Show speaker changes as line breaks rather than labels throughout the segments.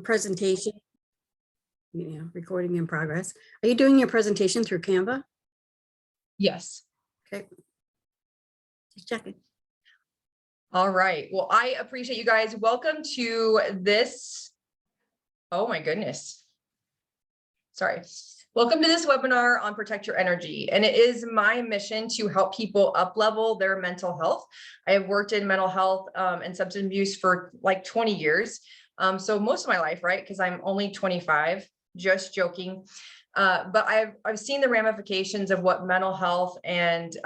presentation. Recording in progress. Are you doing your presentation through Canva?
Yes.
Okay. Just checking.
All right. Well, I appreciate you guys. Welcome to this. Oh my goodness. Sorry. Welcome to this webinar on Protect Your Energy. And it is my mission to help people up-level their mental health. I have worked in mental health and substance abuse for like 20 years. So most of my life, right? Because I'm only 25, just joking. But I've seen the ramifications of what mental health and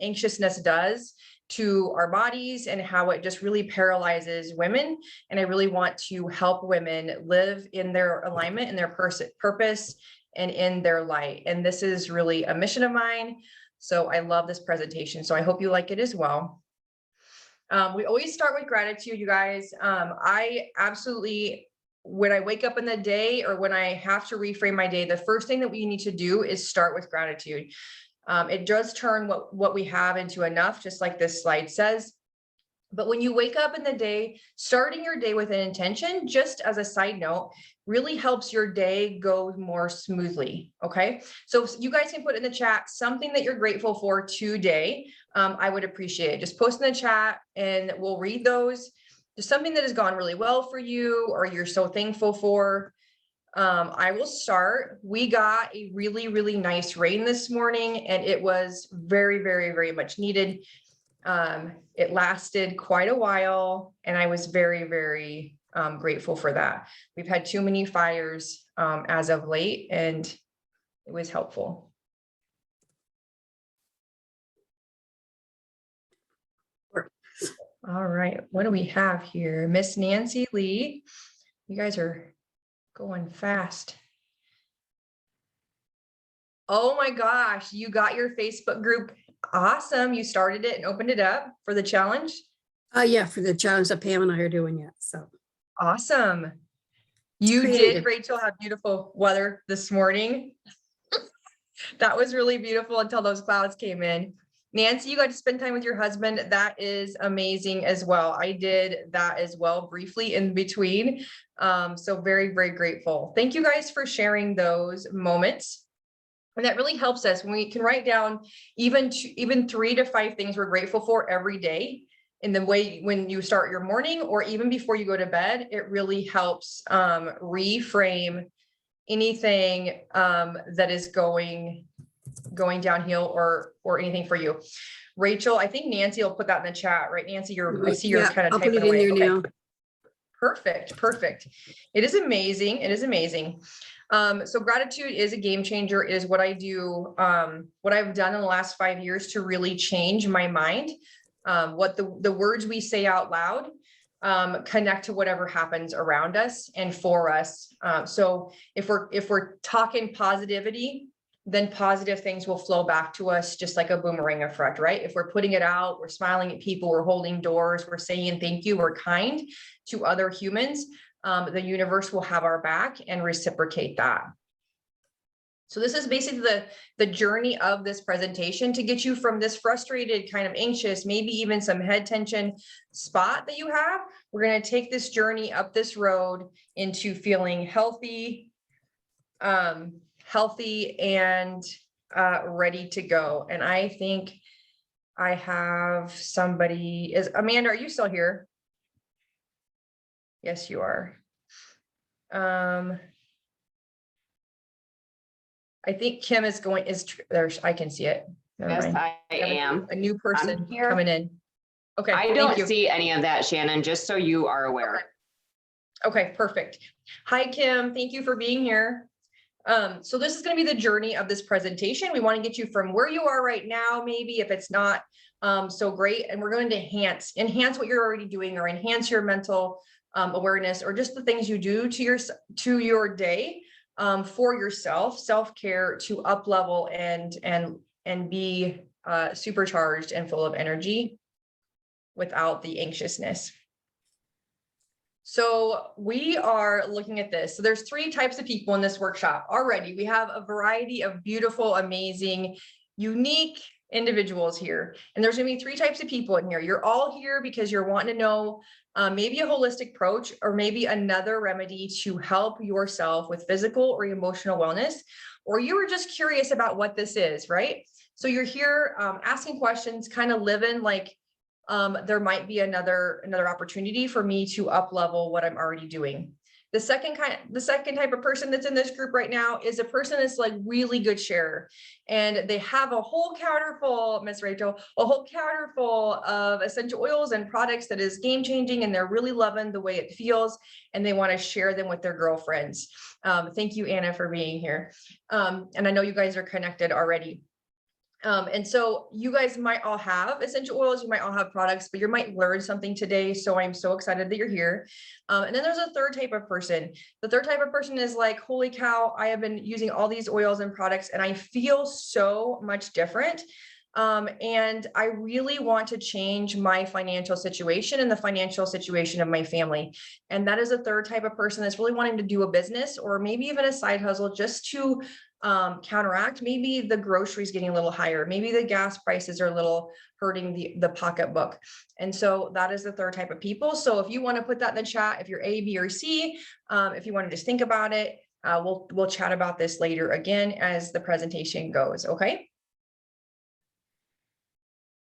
anxiousness does to our bodies and how it just really paralyzes women. And I really want to help women live in their alignment and their purpose and in their light. And this is really a mission of mine. So I love this presentation. So I hope you like it as well. We always start with gratitude, you guys. I absolutely, when I wake up in the day or when I have to reframe my day, the first thing that we need to do is start with gratitude. It does turn what we have into enough, just like this slide says. But when you wake up in the day, starting your day with an intention, just as a side note, really helps your day go more smoothly. Okay. So you guys can put in the chat something that you're grateful for today. I would appreciate it. Just post in the chat and we'll read those. Just something that has gone really well for you or you're so thankful for. I will start. We got a really, really nice rain this morning and it was very, very, very much needed. It lasted quite a while and I was very, very grateful for that. We've had too many fires as of late and it was helpful. All right, what do we have here? Miss Nancy Lee, you guys are going fast. Oh my gosh, you got your Facebook group. Awesome. You started it and opened it up for the challenge?
Yeah, for the challenge that Pam and I are doing yet. So
awesome. You did, Rachel, have beautiful weather this morning. That was really beautiful until those clouds came in. Nancy, you got to spend time with your husband. That is amazing as well. I did that as well briefly in between. So very, very grateful. Thank you guys for sharing those moments. And that really helps us when we can write down even 3 to 5 things we're grateful for every day in the way when you start your morning or even before you go to bed. It really helps reframe anything that is going downhill or anything for you. Rachel, I think Nancy will put that in the chat, right? Nancy, I see you're kind of
I'll
typing
put it in
away.
there
Okay.
now.
Perfect. It is amazing. It is amazing. So gratitude is a game changer. It is what I do, what I've done in the last 5 years to really change my mind. What the words we say out loud connect to whatever happens around us and for us. So if we're talking positivity, then positive things will flow back to us just like a boomerang effect, right? If we're putting it out, we're smiling at people, we're holding doors, we're saying thank you, we're kind to other humans, the universe will have our back and reciprocate that. So this is basically the journey of this presentation to get you from this frustrated, kind of anxious, maybe even some head tension spot that you have. We're going to take this journey up this road into feeling healthy, and ready to go. And I think I have somebody. Is Amanda, are you still here? Yes, you are. I think Kim is there. I can see it. Never
yes,
mind.
I am.
A new person coming in. Okay.
I don't see any of that, Shannon, just so you are aware.
Okay, perfect. Hi, Kim. Thank you for being here. So this is going to be the journey of this presentation. We want to get you from where you are right now, maybe if it's not so great, and we're going to enhance what you're already doing or enhance your mental awareness or just the things you do to your day for yourself, self-care to up level and be supercharged and full of energy without the anxiousness. So we are looking at this. So there's 3 types of people in this workshop already. We have a variety of beautiful, amazing, unique, individuals here. And there's gonna be 3 types of people in here. You're all here because you're wanting to know maybe a holistic approach or maybe another remedy to help yourself with physical or emotional wellness, or you were just curious about what this is, right? So you're here asking questions, kind of living like there might be another opportunity for me to up level what I'm already doing. The second type of person that's in this group right now is a person that's like really good sharer, and they have a whole counter full, Miss Rachel, a whole counter full of essential oils and products that is game changing, and they're really loving the way it feels, and they want to share them with their girlfriends. Thank you, Anna, for being here. And I know you guys are connected already. And so you guys might all have essential oils, you might all have products, but you might learn something today. So I'm so excited that you're here. And then there's a third type of person. The third type of person is like, holy cow, I have been using all these oils and products and I feel so much different. And I really want to change my financial situation and the financial situation of my family. And that is a third type of person that's really wanting to do a business or maybe even a side hustle just to counteract maybe the groceries getting a little higher, maybe the gas prices are a little hurting the pocketbook. And so that is the third type of people. So if you want to put that in the chat, if you're A, B, or C, if you want to just think about it, we'll chat about this later again as the presentation goes. Okay.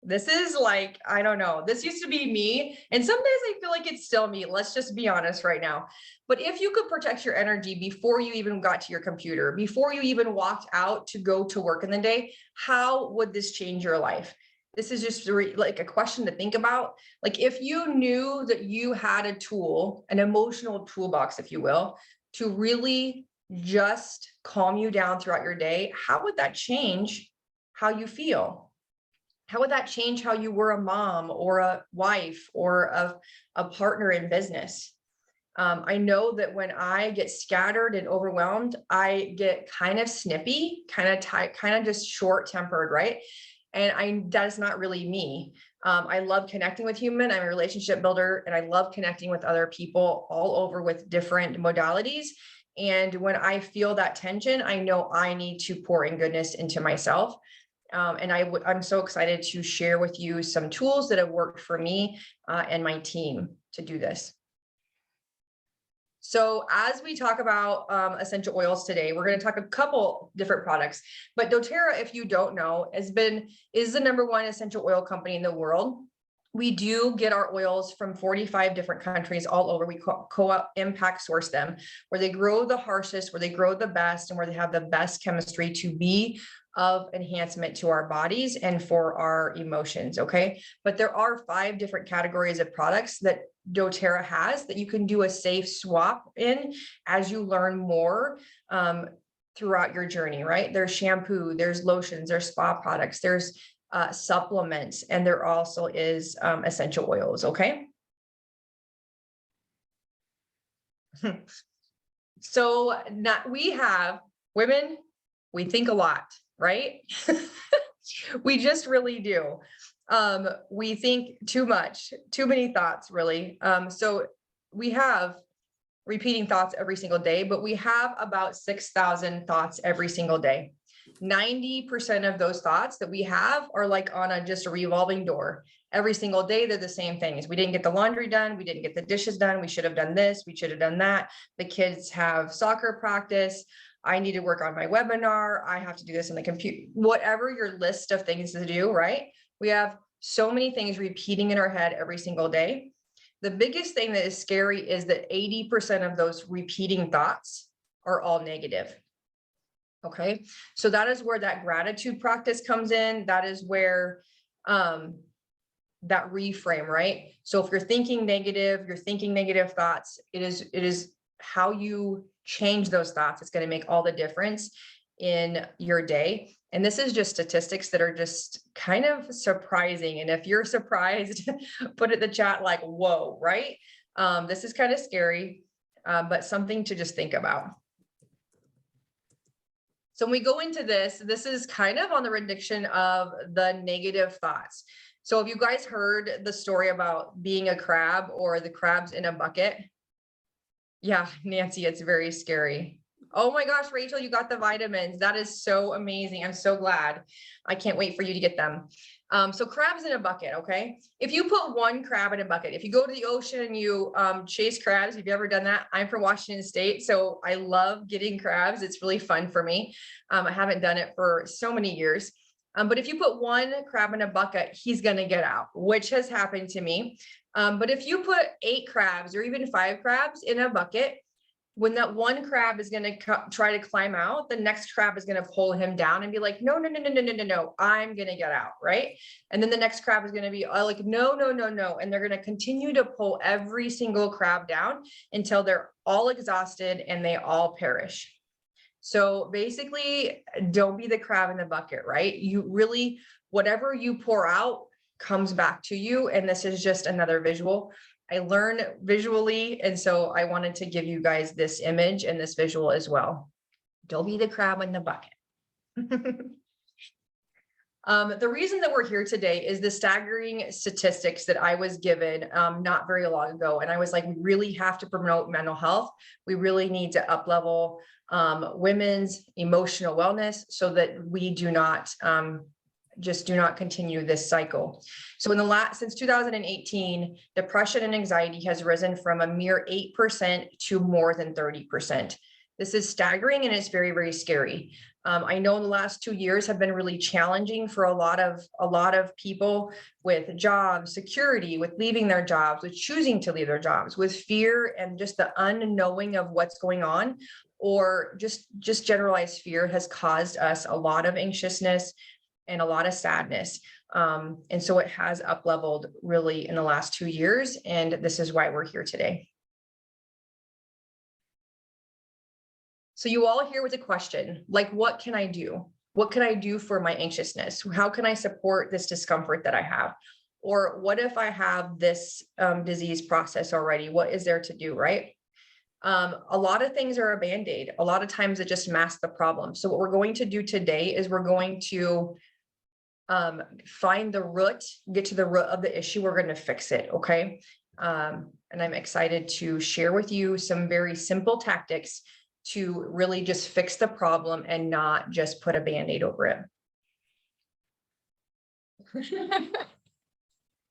This is like, I don't know, this used to be me. And some days I feel like it's still me. Let's just be honest right now. But if you could protect your energy before you even got to your computer, before you even walked out to go to work in the day, how would this change your life? This is just like a question to think about. Like if you knew that you had a tool, an emotional toolbox, if you will, to really just calm you down throughout your day, how would that change how you feel? How would that change how you were a mom or a wife or a partner in business? I know that when I get scattered and overwhelmed, I get kind of snippy, kind of just short tempered, right? And that's not really me. I love connecting with human. I'm a relationship builder and I love connecting with other people all over with different modalities. And when I feel that tension, I know I need to pour in goodness into myself. And I'm so excited to share with you some tools that have worked for me and my team to do this. So as we talk about essential oils today, we're going to talk a couple different products, but doTERRA, if you don't know, is the #1 essential oil company in the world. We do get our oils from 45 different countries all over. We impact source them, where they grow the harshest, where they grow the best, and where they have the best chemistry to be of enhancement to our bodies and for our emotions. Okay. But there are 5 different categories of products that doTERRA has that you can do a safe swap in as you learn more throughout your journey, right? There's shampoo, there's lotions, there's spa products, there's supplements, and there also is essential oils. Okay. So we have women, we think a lot, right? We just really do. We think too much, too many thoughts, really. So we have repeating thoughts every single day, but we have about 6,000 thoughts every single day. 90% of those thoughts that we have are like on just a revolving door. Every single day, they're the same things. We didn't get the laundry done. We didn't get the dishes done. We should have done this. We should have done that. The kids have soccer practice. I need to work on my webinar. I have to do this on the computer. Whatever your list of things to do, right? We have so many things repeating in our head every single day. The biggest thing that is scary is that 80% of those repeating thoughts are all negative. Okay, so that is where that gratitude practice comes in. That is where that reframe, right? So if you're thinking negative thoughts, it is how you change those thoughts. It's going to make all the difference in your day. And this is just statistics that are just kind of surprising. And if you're surprised, put it in the chat like, whoa, right? This is kind of scary, but something to just think about. So when we go into this is kind of on the rendition of the negative thoughts. So have you guys heard the story about being a crab or the crabs in a bucket? Yeah, Nancy, it's very scary. Oh my gosh, Rachel, you got the vitamins. That is so amazing. I'm so glad. I can't wait for you to get them. So crabs in a bucket, okay? If you put one crab in a bucket, if you go to the ocean and you chase crabs, have you ever done that? I'm from Washington State, so I love getting crabs. It's really fun for me. I haven't done it for so many years. But if you put one crab in a bucket, he's gonna get out, which has happened to me. But if you put 8 crabs or even 5 crabs in a bucket, when that one crab is going to try to climb out, the next crab is going to pull him down and be like, no, I'm going to get out. Right. And then the next crab is going to be like, no. And they're going to continue to pull every single crab down until they're all exhausted and they all perish. So basically, don't be the crab in the bucket, right? You really, whatever you pour out comes back to you. And this is just another visual. I learn visually, and so I wanted to give you guys this image and this visual as well. Don't be the crab in the bucket. The reason that we're here today is the staggering statistics that I was given not very long ago. And I was like, we really have to promote mental health. We really need to up-level women's emotional wellness so that we do not continue this cycle. So since 2018, depression and anxiety has risen from a mere 8% to more than 30%. This is staggering and it's very, very scary. I know in the last 2 years have been really challenging for a lot of people with job security, with leaving their jobs, with choosing to leave their jobs, with fear and just the unknowing of what's going on, or just generalized fear has caused us a lot of anxiousness and a lot of sadness. And so it has up-leveled really in the last 2 years. And this is why we're here today. So you all here with a question, like, what can I do? What can I do for my anxiousness? How can I support this discomfort that I have? Or what if I have this disease process already? What is there to do, right? A lot of things are a Band-Aid. A lot of times it just masks the problem. So what we're going to do today is we're going to find the root, get to the root of the issue. We're going to fix it. Okay. And I'm excited to share with you some very simple tactics to really just fix the problem and not just put a Band-Aid over it.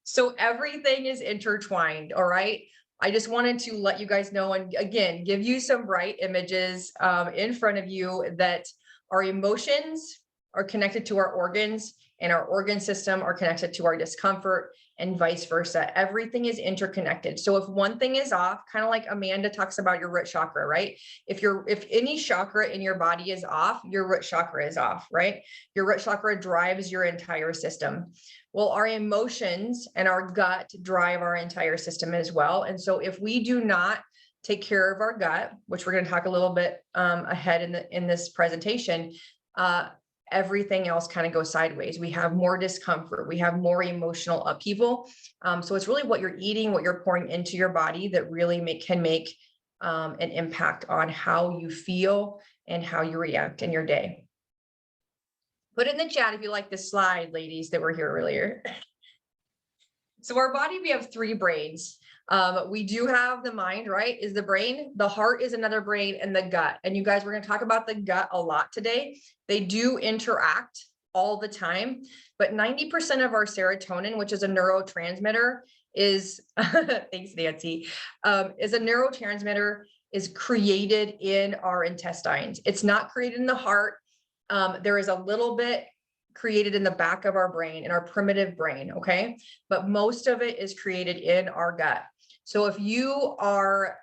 So everything is intertwined. All right. I just wanted to let you guys know, and again, give you some bright images in front of you that our emotions are connected to our organs and our organ system are connected to our discomfort and vice versa. Everything is interconnected. So if one thing is off, kind of like Amanda talks about your root chakra, right? If any chakra in your body is off, your root chakra is off, right? Your root chakra drives your entire system. Well, our emotions and our gut drive our entire system as well. And so if we do not take care of our gut, which we're going to talk a little bit ahead in this presentation, everything else kind of goes sideways. We have more discomfort. We have more emotional upheaval. So it's really what you're eating, what you're pouring into your body that really can make an impact on how you feel and how you react in your day. Put it in the chat if you like this slide, ladies, that were here earlier. So our body, we have 3 brains. We do have the mind, right? Is the brain. The heart is another brain, and the gut. And you guys, we're going to talk about the gut a lot today. They do interact all the time, but 90% of our serotonin, which is a neurotransmitter, is thanks, Nancy, is a neurotransmitter, is created in our intestines. It's not created in the heart. There is a little bit created in the back of our brain, in our primitive brain, okay? But most of it is created in our gut. So if you are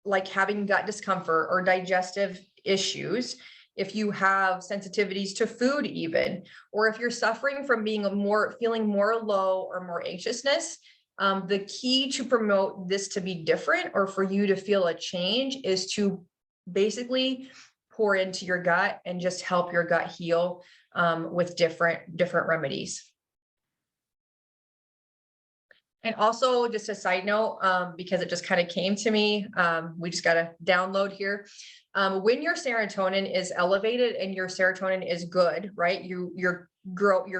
like having gut discomfort or digestive issues, if you have sensitivities to food even, or if you're suffering from feeling more low or more anxiousness, the key to promote this to be different or for you to feel a change is to basically pour into your gut and just help your gut heal with different remedies. And also just a side note, because it just kind of came to me, we just got to download here. When your serotonin is elevated and your serotonin is good, right? You're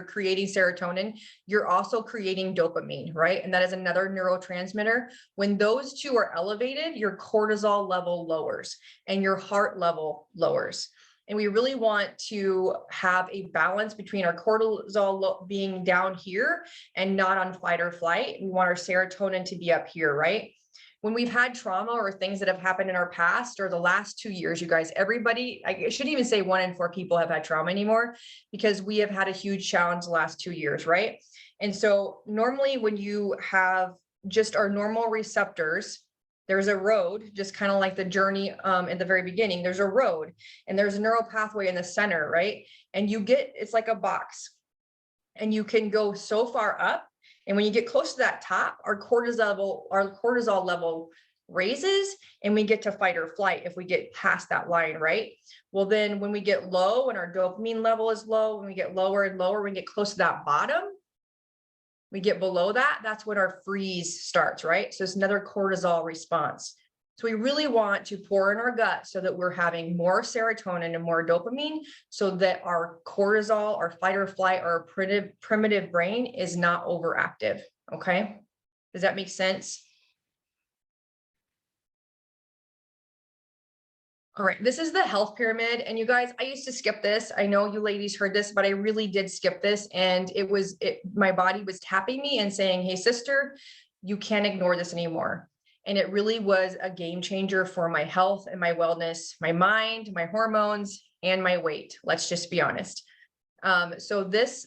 creating serotonin. You're also creating dopamine, right? And that is another neurotransmitter. When those two are elevated, your cortisol level lowers and your heart level lowers. And we really want to have a balance between our cortisol being down here and not on fight or flight. We want our serotonin to be up here, right? When we've had trauma or things that have happened in our past or the last 2 years, you guys, everybody, I shouldn't even say 1 in 4 people have had trauma anymore, because we have had a huge challenge the last 2 years, right? And so normally when you have just our normal receptors, there's a road, just kind of like the journey in the very beginning, there's a road and there's a neural pathway in the center, right? And it's like a box and you can go so far up. And when you get close to that top, our cortisol level raises and we get to fight or flight if we get past that line, right? Well, then when we get low and our dopamine level is low, when we get lower and lower, when we get close to that bottom, we get below that, that's when our freeze starts, right? So it's another cortisol response. So we really want to pour in our gut so that we're having more serotonin and more dopamine so that our cortisol, our fight or flight, or primitive brain is not overactive, okay? Does that make sense? All right, this is the health pyramid. And you guys, I used to skip this. I know you ladies heard this, but I really did skip this. And my body was tapping me and saying, hey, sister, you can't ignore this anymore. And it really was a game changer for my health and my wellness, my mind, my hormones, and my weight. Let's just be honest. So this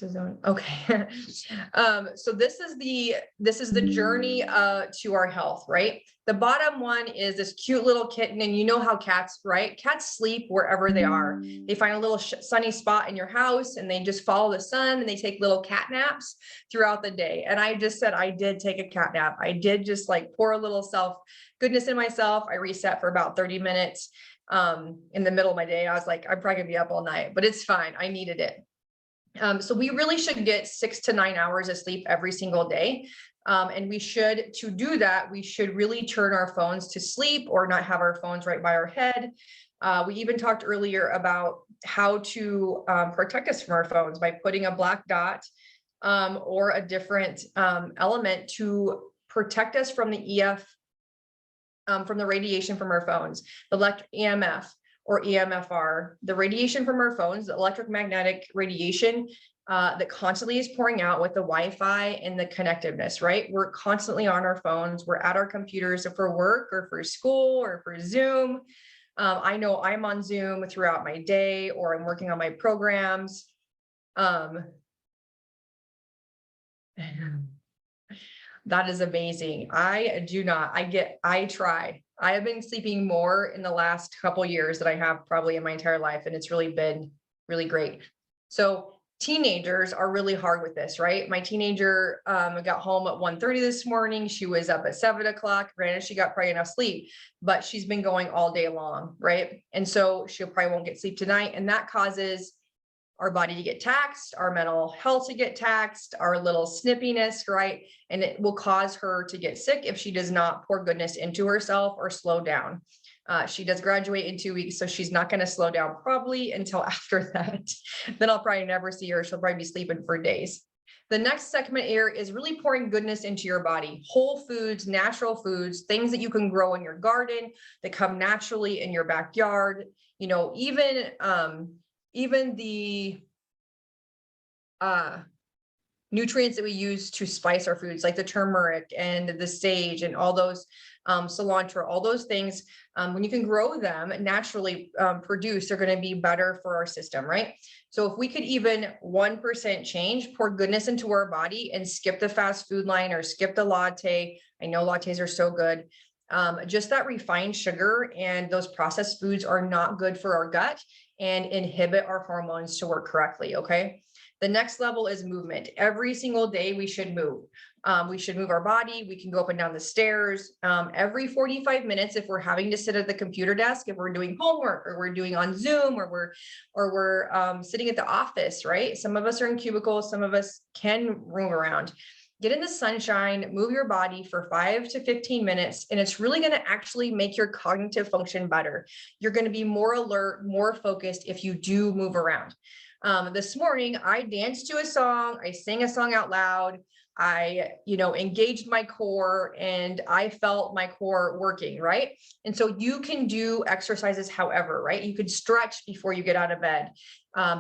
is okay. So this is the journey to our health, right? The bottom one is this cute little kitten, and you know how cats, right? Cats sleep wherever they are. They find a little sunny spot in your house and they just follow the sun and they take little cat naps throughout the day. And I just said I did take a cat nap. I did just like pour a little goodness in myself. I reset for about 30 minutes in the middle of my day. I was like, I'm probably gonna be up all night, but it's fine. I needed it. So we really should get 6 to 9 hours of sleep every single day. And to do that, we should really turn our phones to sleep or not have our phones right by our head. We even talked earlier about how to protect us from our phones by putting a black dot or a different element to protect us from the EF, from the radiation from our phones, the EMF. Or EMFR, the radiation from our phones, the electromagnetic radiation that constantly is pouring out with the Wi-Fi and the connectiveness, right? We're constantly on our phones. We're at our computers for work or for school or for Zoom. I know I'm on Zoom throughout my day, or I'm working on my programs. That is amazing. I try. I have been sleeping more in the last couple of years than I have probably in my entire life. And it's really been really great. So teenagers are really hard with this, right? My teenager got home at 1:30 this morning. She was up at 7 o'clock. Granted, she got probably enough sleep, but she's been going all day long, right? And so she'll probably won't get sleep tonight. And that causes our body to get taxed, our mental health to get taxed, our little snippiness, right? And it will cause her to get sick if she does not pour goodness into herself or slow down. She does graduate in 2 weeks, so she's not going to slow down probably until after that. Then I'll probably never see her. She'll probably be sleeping for days. The next segment here is really pouring goodness into your body. Whole foods, natural foods, things that you can grow in your garden that come naturally in your backyard. You know, even the nutrients that we use to spice our foods, like the turmeric and the sage and all those cilantro, all those things, when you can grow them naturally produce, they're going to be better for our system, right? So if we could even 1% change, pour goodness into our body and skip the fast food line or skip the latte. I know lattes are so good. Just that refined sugar and those processed foods are not good for our gut and inhibit our hormones to work correctly, okay? The next level is movement. Every single day we should move. We should move our body. We can go up and down the stairs. Every 45 minutes, if we're having to sit at the computer desk, if we're doing homework or we're doing on Zoom or we're sitting at the office, right? Some of us are in cubicles. Some of us can roam around. Get in the sunshine, move your body for 5 to 15 minutes, and it's really going to actually make your cognitive function better. You're going to be more alert, more focused if you do move around. This morning, I danced to a song. I sang a song out loud. I, engaged my core and I felt my core working, right? And so you can do exercises however, right? You could stretch before you get out of bed.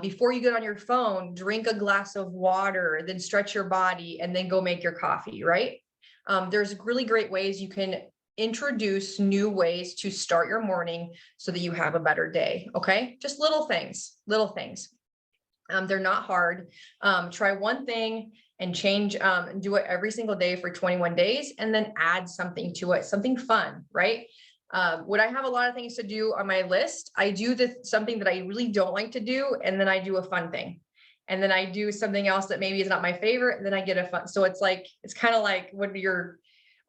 Before you get on your phone, drink a glass of water, then stretch your body and then go make your coffee, right? There's really great ways you can introduce new ways to start your morning so that you have a better day, okay? Just little things. They're not hard. Try one thing and change, do it every single day for 21 days and then add something to it, something fun, right? When I have a lot of things to do on my list, I do something that I really don't like to do, and then I do a fun thing. And then I do something else that maybe is not my favorite, and then I get a fun. So it's kind of like when you're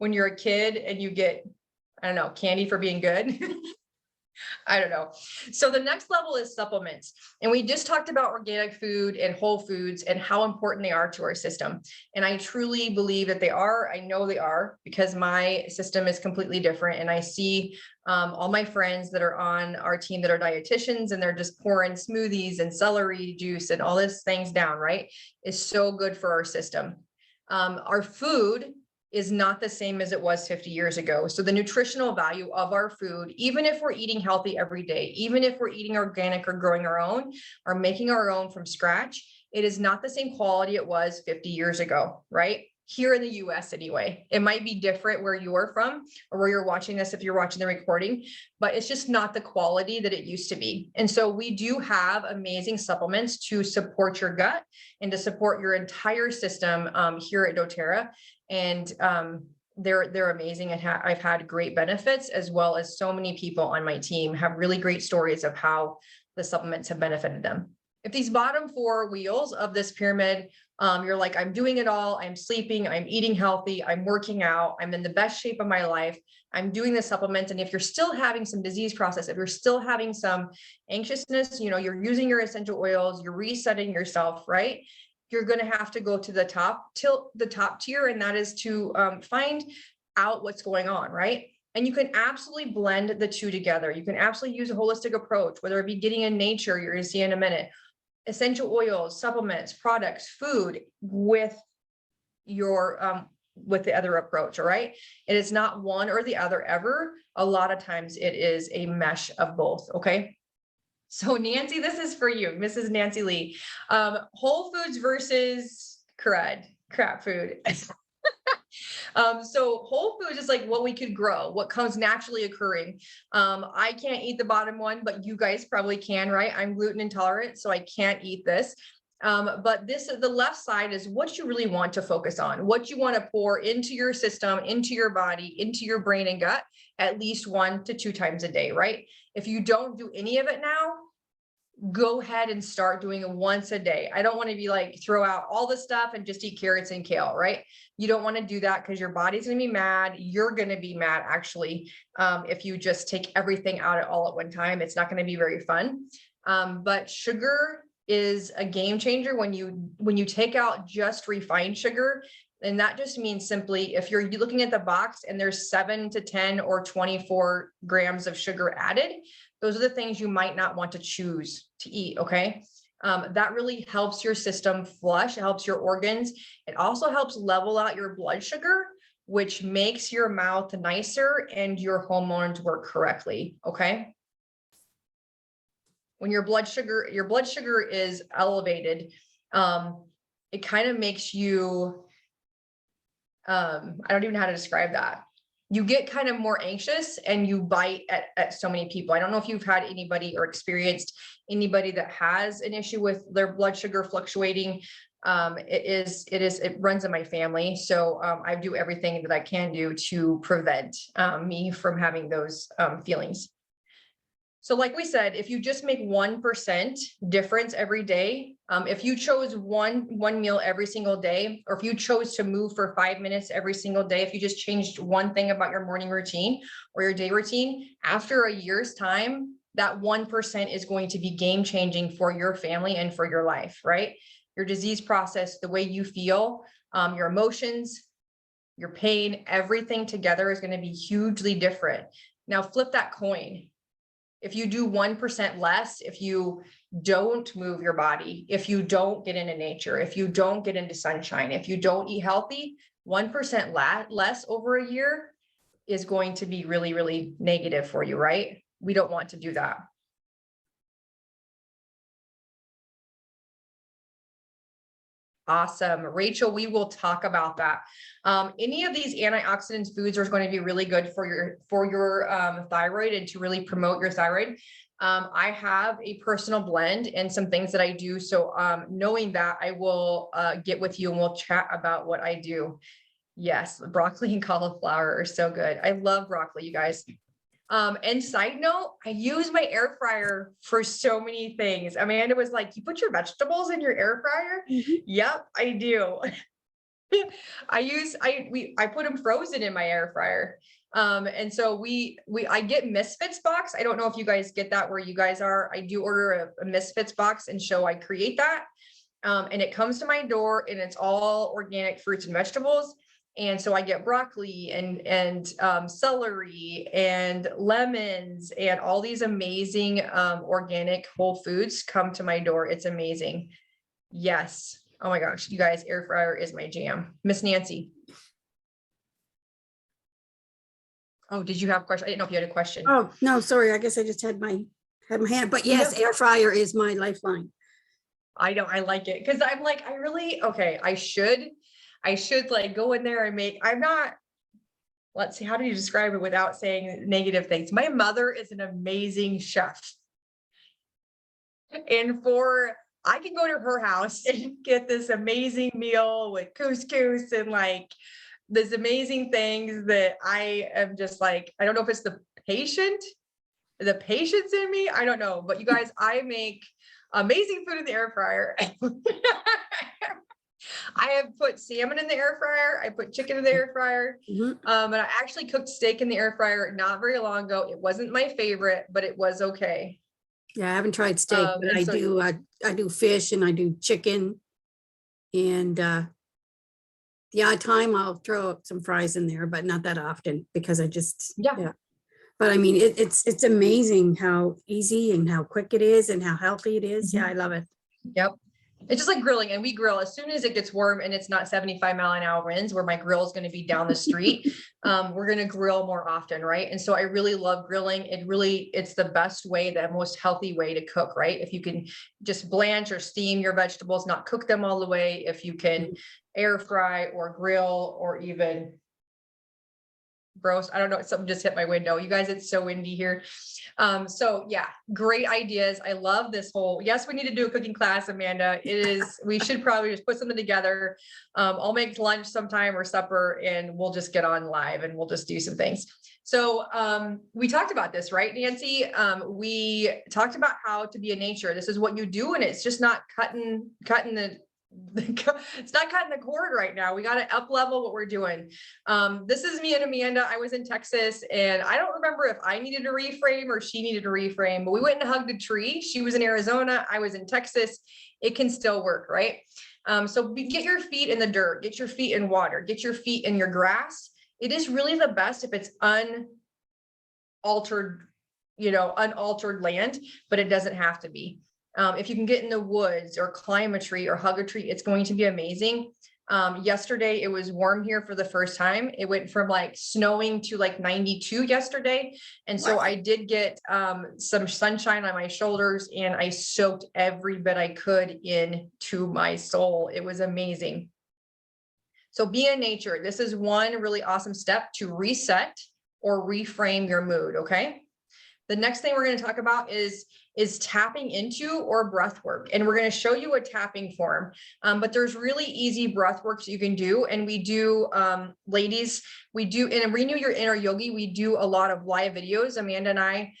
a kid and you get, I don't know, candy for being good. I don't know. So the next level is supplements. And we just talked about organic food and whole foods and how important they are to our system. And I truly believe that they are. I know they are because my system is completely different. And I see all my friends that are on our team that are dietitians and they're just pouring smoothies and celery juice and all these things down, right? It's so good for our system. Our food is not the same as it was 50 years ago. So the nutritional value of our food, even if we're eating healthy every day, even if we're eating organic or growing our own or making our own from scratch, it is not the same quality it was 50 years ago, right? Here in the US anyway. It might be different where you're from or where you're watching this if you're watching the recording, but it's just not the quality that it used to be. And so we do have amazing supplements to support your gut and to support your entire system here at doTERRA. And they're amazing. And I've had great benefits, as well as so many people on my team have really great stories of how the supplements have benefited them. If these bottom 4 wheels of this pyramid, you're like, I'm doing it all, I'm sleeping, I'm eating healthy, I'm working out, I'm in the best shape of my life, I'm doing the supplements. And if you're still having some disease process, if you're still having some anxiousness, you're using your essential oils, you're resetting yourself, right? You're going to have to go to the top tier, and that is to find out what's going on, right? And you can absolutely blend the two together. You can absolutely use a holistic approach, whether it be getting in nature, you're going to see in a minute, essential oils, supplements, products, food with your with the other approach. All right. It is not one or the other ever. A lot of times it is a mesh of both. Okay. So Nancy, this is for you, Mrs. Nancy Lee. Whole foods versus crap food. So whole foods is like what we could grow, what comes naturally occurring. I can't eat the bottom one, but you guys probably can, right? I'm gluten intolerant, so I can't eat this. But the left side is what you really want to focus on, what you want to pour into your system, into your body, into your brain and gut, at least 1 to 2 times a day, right? If you don't do any of it now, go ahead and start doing it once a day. I don't want to be like, throw out all the stuff and just eat carrots and kale, right? You don't want to do that because your body's going to be mad. You're going to be mad actually. If you just take everything out all at one time, it's not going to be very fun. But sugar is a game changer when you take out just refined sugar. And that just means simply if you're looking at the box and there's 7 to 10 or 24 grams of sugar added, those are the things you might not want to choose to eat. Okay. That really helps your system flush, it helps your organs. It also helps level out your blood sugar, which makes your mouth nicer and your hormones work correctly. Okay. When your blood sugar is elevated, it kind of makes you, I don't even know how to describe that. You get kind of more anxious and you bite at so many people. I don't know if you've had anybody or experienced anybody that has an issue with their blood sugar fluctuating. It runs in my family. So I do everything that I can do to prevent me from having those feelings. So like we said, if you just make 1% difference every day, if you chose one meal every single day, or if you chose to move for 5 minutes every single day, if you just changed one thing about your morning routine or your day routine, after a year's time, that 1% is going to be game changing for your family and for your life, right? Your disease process, the way you feel, your emotions, your pain, everything together is going to be hugely different. Now flip that coin. If you do 1% less, if you don't move your body, if you don't get into nature, if you don't get into sunshine, if you don't eat healthy, 1% less over a year is going to be really, really negative for you, right? We don't want to do that. Awesome. Rachel, we will talk about that. Any of these antioxidant foods are going to be really good for your thyroid and to really promote your thyroid. I have a personal blend and some things that I do. So knowing that, I will get with you and we'll chat about what I do. Yes, broccoli and cauliflower are so good. I love broccoli, you guys. And side note, I use my air fryer for so many things. Amanda was like, you put your vegetables in your air fryer? Yep, I do. I put them frozen in my air fryer. And so I get Misfits box. I don't know if you guys get that where you guys are. I do order a Misfits box and so I create that. And it comes to my door and it's all organic fruits and vegetables. And so I get broccoli and celery and lemons and all these amazing organic whole foods come to my door. It's amazing. Yes. Oh my gosh, you guys, air fryer is my jam. Miss Nancy. Oh, did you have a question? I didn't know if you had a question.
Oh, no, sorry. I guess I just had my hand, but yes, air fryer is my lifeline.
I know, I like it. Cause I'm like, I should like go in there and let's see, how do you describe it without saying negative things? My mother is an amazing chef. And I can go to her house and get this amazing meal with couscous and like this amazing things that I am just like, I don't know if it's the patience in me. I don't know, but you guys, I make amazing food in the air fryer. I have put salmon in the air fryer. I put chicken in the air fryer. And I actually cooked steak in the air fryer not very long ago. It wasn't my favorite, but it was okay.
Yeah, I haven't tried steak, but I do fish and I do chicken. And the odd time I'll throw up some fries in there, but not that often because I just, yeah. But I mean, it's amazing how easy and how quick it is and how healthy it is. Yeah, I love it.
Yep. It's just like grilling, and we grill as soon as it gets warm and it's not 75-mile-an-hour winds where my grill is going to be down the street. We're going to grill more often. Right. And so I really love grilling. It's the best way, the most healthy way to cook, right? If you can just blanch or steam your vegetables, not cook them all the way. If you can air fry or grill or even roast, I don't know, something just hit my window. You guys, it's so windy here. So yeah, great ideas. I love this whole, yes, we need to do a cooking class, Amanda. We should probably just put something together. I'll make lunch sometime or supper and we'll just get on live and we'll just do some things. So we talked about this, right, Nancy? We talked about how to be in nature. This is what you do. And it's just not cutting it's not cutting the cord right now. We got to up level what we're doing. This is me and Amanda. I was in Texas and I don't remember if I needed to reframe or she needed to reframe, but we went and hugged a tree. She was in Arizona. I was in Texas. It can still work, right? So get your feet in the dirt, get your feet in water, get your feet in your grass. It is really the best if it's unaltered land, but it doesn't have to be. If you can get in the woods or climb a tree or hug a tree, it's going to be amazing. Yesterday, it was warm here for the first time. It went from like snowing to like 92 yesterday. And so I did get some sunshine on my shoulders and I soaked every bit I could into my soul. It was amazing. So be in nature. This is one really awesome step to reset or reframe your mood, okay? The next thing we're going to talk about is tapping into or breath work. And we're going to show you a tapping form, but there's really easy breath works you can do. And we do, ladies, we do in Renew Your Inner Yogi, we do a lot of live videos. Amanda and I,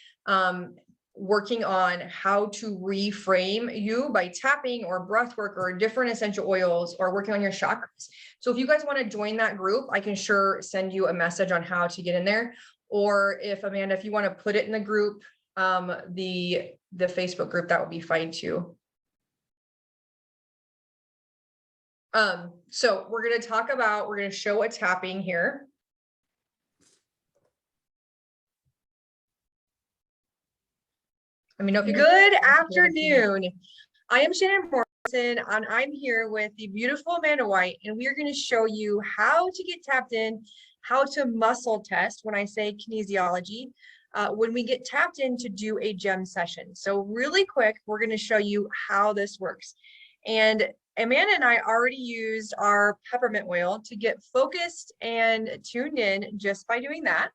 working on how to reframe you by tapping or breath work or different essential oils or working on your chakras. So if you guys want to join that group, I can sure send you a message on how to get in there. Or if Amanda, if you want to put it in the group, the Facebook group, that would be fine too. So we're going to show a tapping here. Let me know if you're good afternoon. I am Shannon Morrison, and I'm here with the beautiful Amanda White, and we are going to show you how to get tapped in, how to muscle test when I say kinesiology, when we get tapped in to do a gem session. So really quick, we're going to show you how this works. And Amanda and I already used our peppermint oil to get focused and tuned in just by doing that.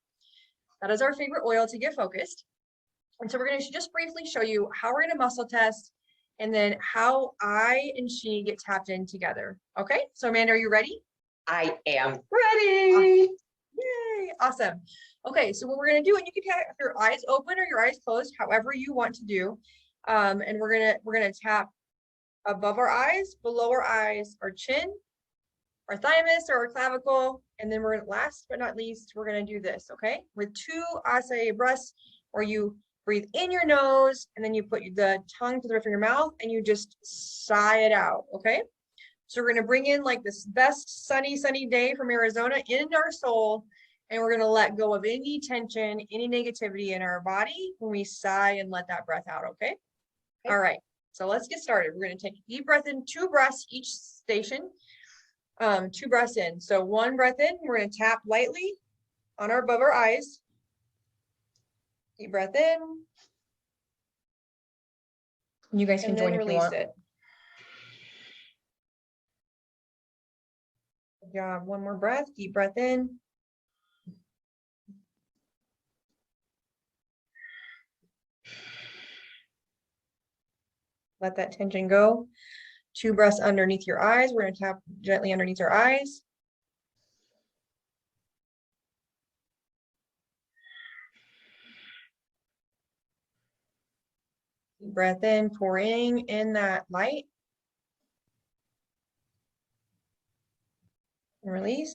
That is our favorite oil to get focused. And so we're going to just briefly show you how we're going to muscle test and then how I and she get tapped in together. Okay, so Amanda, are you ready?
I am ready.
Yay, awesome. Okay, so what we're going to do, and you can have your eyes open or your eyes closed, however you want to do. And we're gonna tap above our eyes, below our eyes, our chin, our thymus or our clavicle, and then we're last but not least, we're going to do this, okay? With 2 acai breaths, where you breathe in your nose and then you put the tongue to the roof of your mouth and you just sigh it out, okay? So we're going to bring in like this best sunny day from Arizona in our soul, and we're going to let go of any tension, any negativity in our body when we sigh and let that breath out, okay? All right, so let's get started. We're going to take a deep breath in, 2 breaths each station. 2 breaths in. So 1 breath in, we're going to tap lightly on our above our eyes. Deep breath in. You guys can join if you want. It. Good job. 1 more breath. Deep breath in. Let that tension go. 2 breaths underneath your eyes. We're going to tap gently underneath our eyes. Deep breath in, pouring in that light. And release.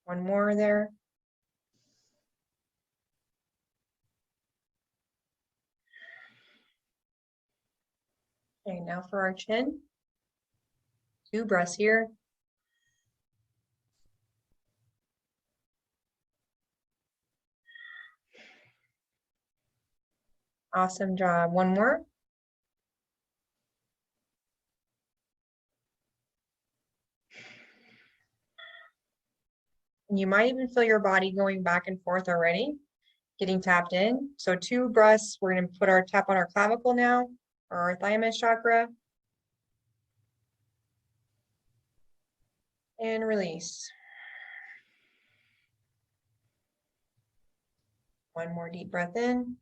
1 more there. Okay, now for our chin. 2 breaths here. Awesome job. 1 more. And you might even feel your body going back and forth already, getting tapped in. So 2 breaths. We're going to put our tap on our clavicle now, or our thymus chakra. And release. 1 more deep breath in.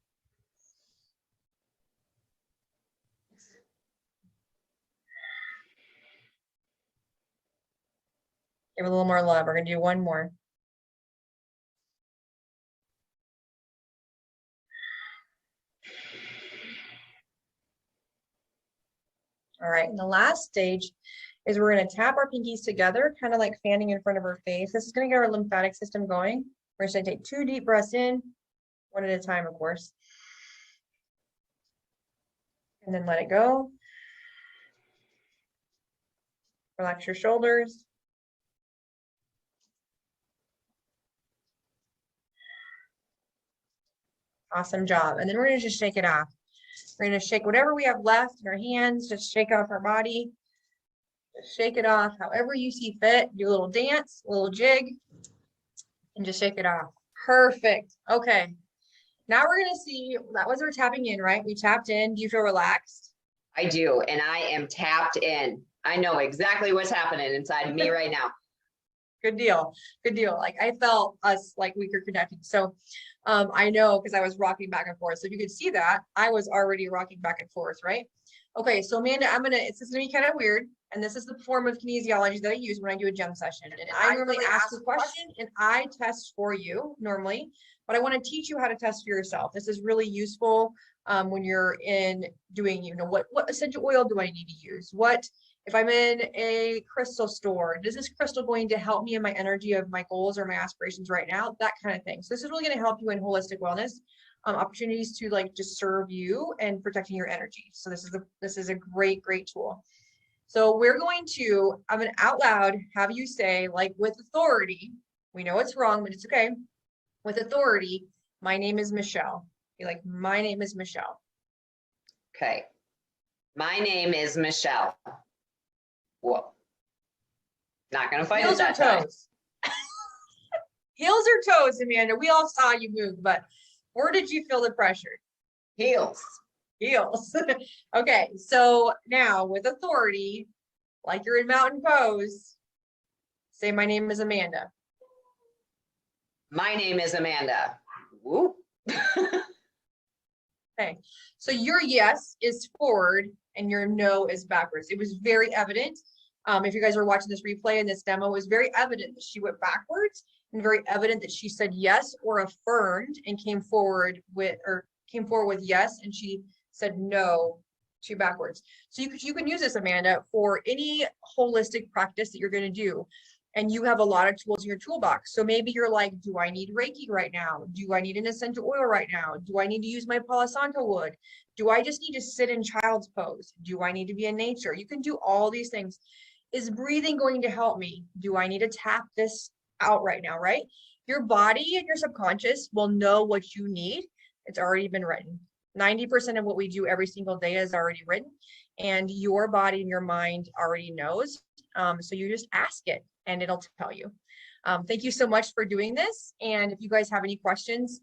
Give it a little more love. We're going to do 1 more. All right, and the last stage is we're going to tap our pinkies together, kind of like fanning in front of our face. This is going to get our lymphatic system going. We're just going to take 2 deep breaths in, 1 at a time, of course. And then let it go. Relax your shoulders. Awesome job. And then we're going to just shake it off. We're going to shake whatever we have left in our hands, just shake off our body. Just shake it off however you see fit. Do a little dance, a little jig, and just shake it off. Perfect. Okay. Now we're going to see, that was our tapping in, right? We tapped in. Do you feel relaxed?
I do, and I am tapped in. I know exactly what's happening inside of me right now.
Good deal. Good deal. Like I felt us like we were connected. So I know because I was rocking back and forth. So if you could see that, I was already rocking back and forth, right? Okay, so Amanda, it's gonna be kind of weird. and this is the form of kinesiology that I use when I do a gem session. And I normally ask a question and I test for you normally, but I want to teach you how to test for yourself. This is really useful when you're in doing, what essential oil do I need to use? What, if I'm in a crystal store, is this crystal going to help me in my energy of my goals or my aspirations right now? That kind of thing. So this is really going to help you in holistic wellness, opportunities to like just serve you and protecting your energy. So this is a great tool. So we're going to, I'm going to out loud have you say, like, with authority, we know it's wrong, but it's okay. With authority, my name is Michelle. Be like, my name is Michelle.
Okay. My name is Michelle. Whoa. Not going to fight
Heels
it
or
that time.
toes? Heels or toes, Amanda? We all saw you move, but where did you feel the pressure?
Heels.
Heels. Okay, so now with authority, like you're in mountain pose, say, my name is Amanda.
My name is Amanda. Whoop.
Okay, so your yes is forward and your no is backwards. It was very evident. If you guys are watching this replay and this demo, it was very evident that she went backwards and very evident that she said yes or affirmed and came forward with yes, and she said no to backwards. So you can use this, Amanda, for any holistic practice that you're going to do. And you have a lot of tools in your toolbox. So maybe you're like, do I need Reiki right now? Do I need an essential oil right now? Do I need to use my Palo Santo wood? Do I just need to sit in child's pose? Do I need to be in nature? You can do all these things. Is breathing going to help me? Do I need to tap this out right now, right? Your body and your subconscious will know what you need. It's already been written. 90% of what we do every single day is already written, and your body and your mind already knows. So you just ask it and it'll tell you. Thank you so much for doing this. And if you guys have any questions,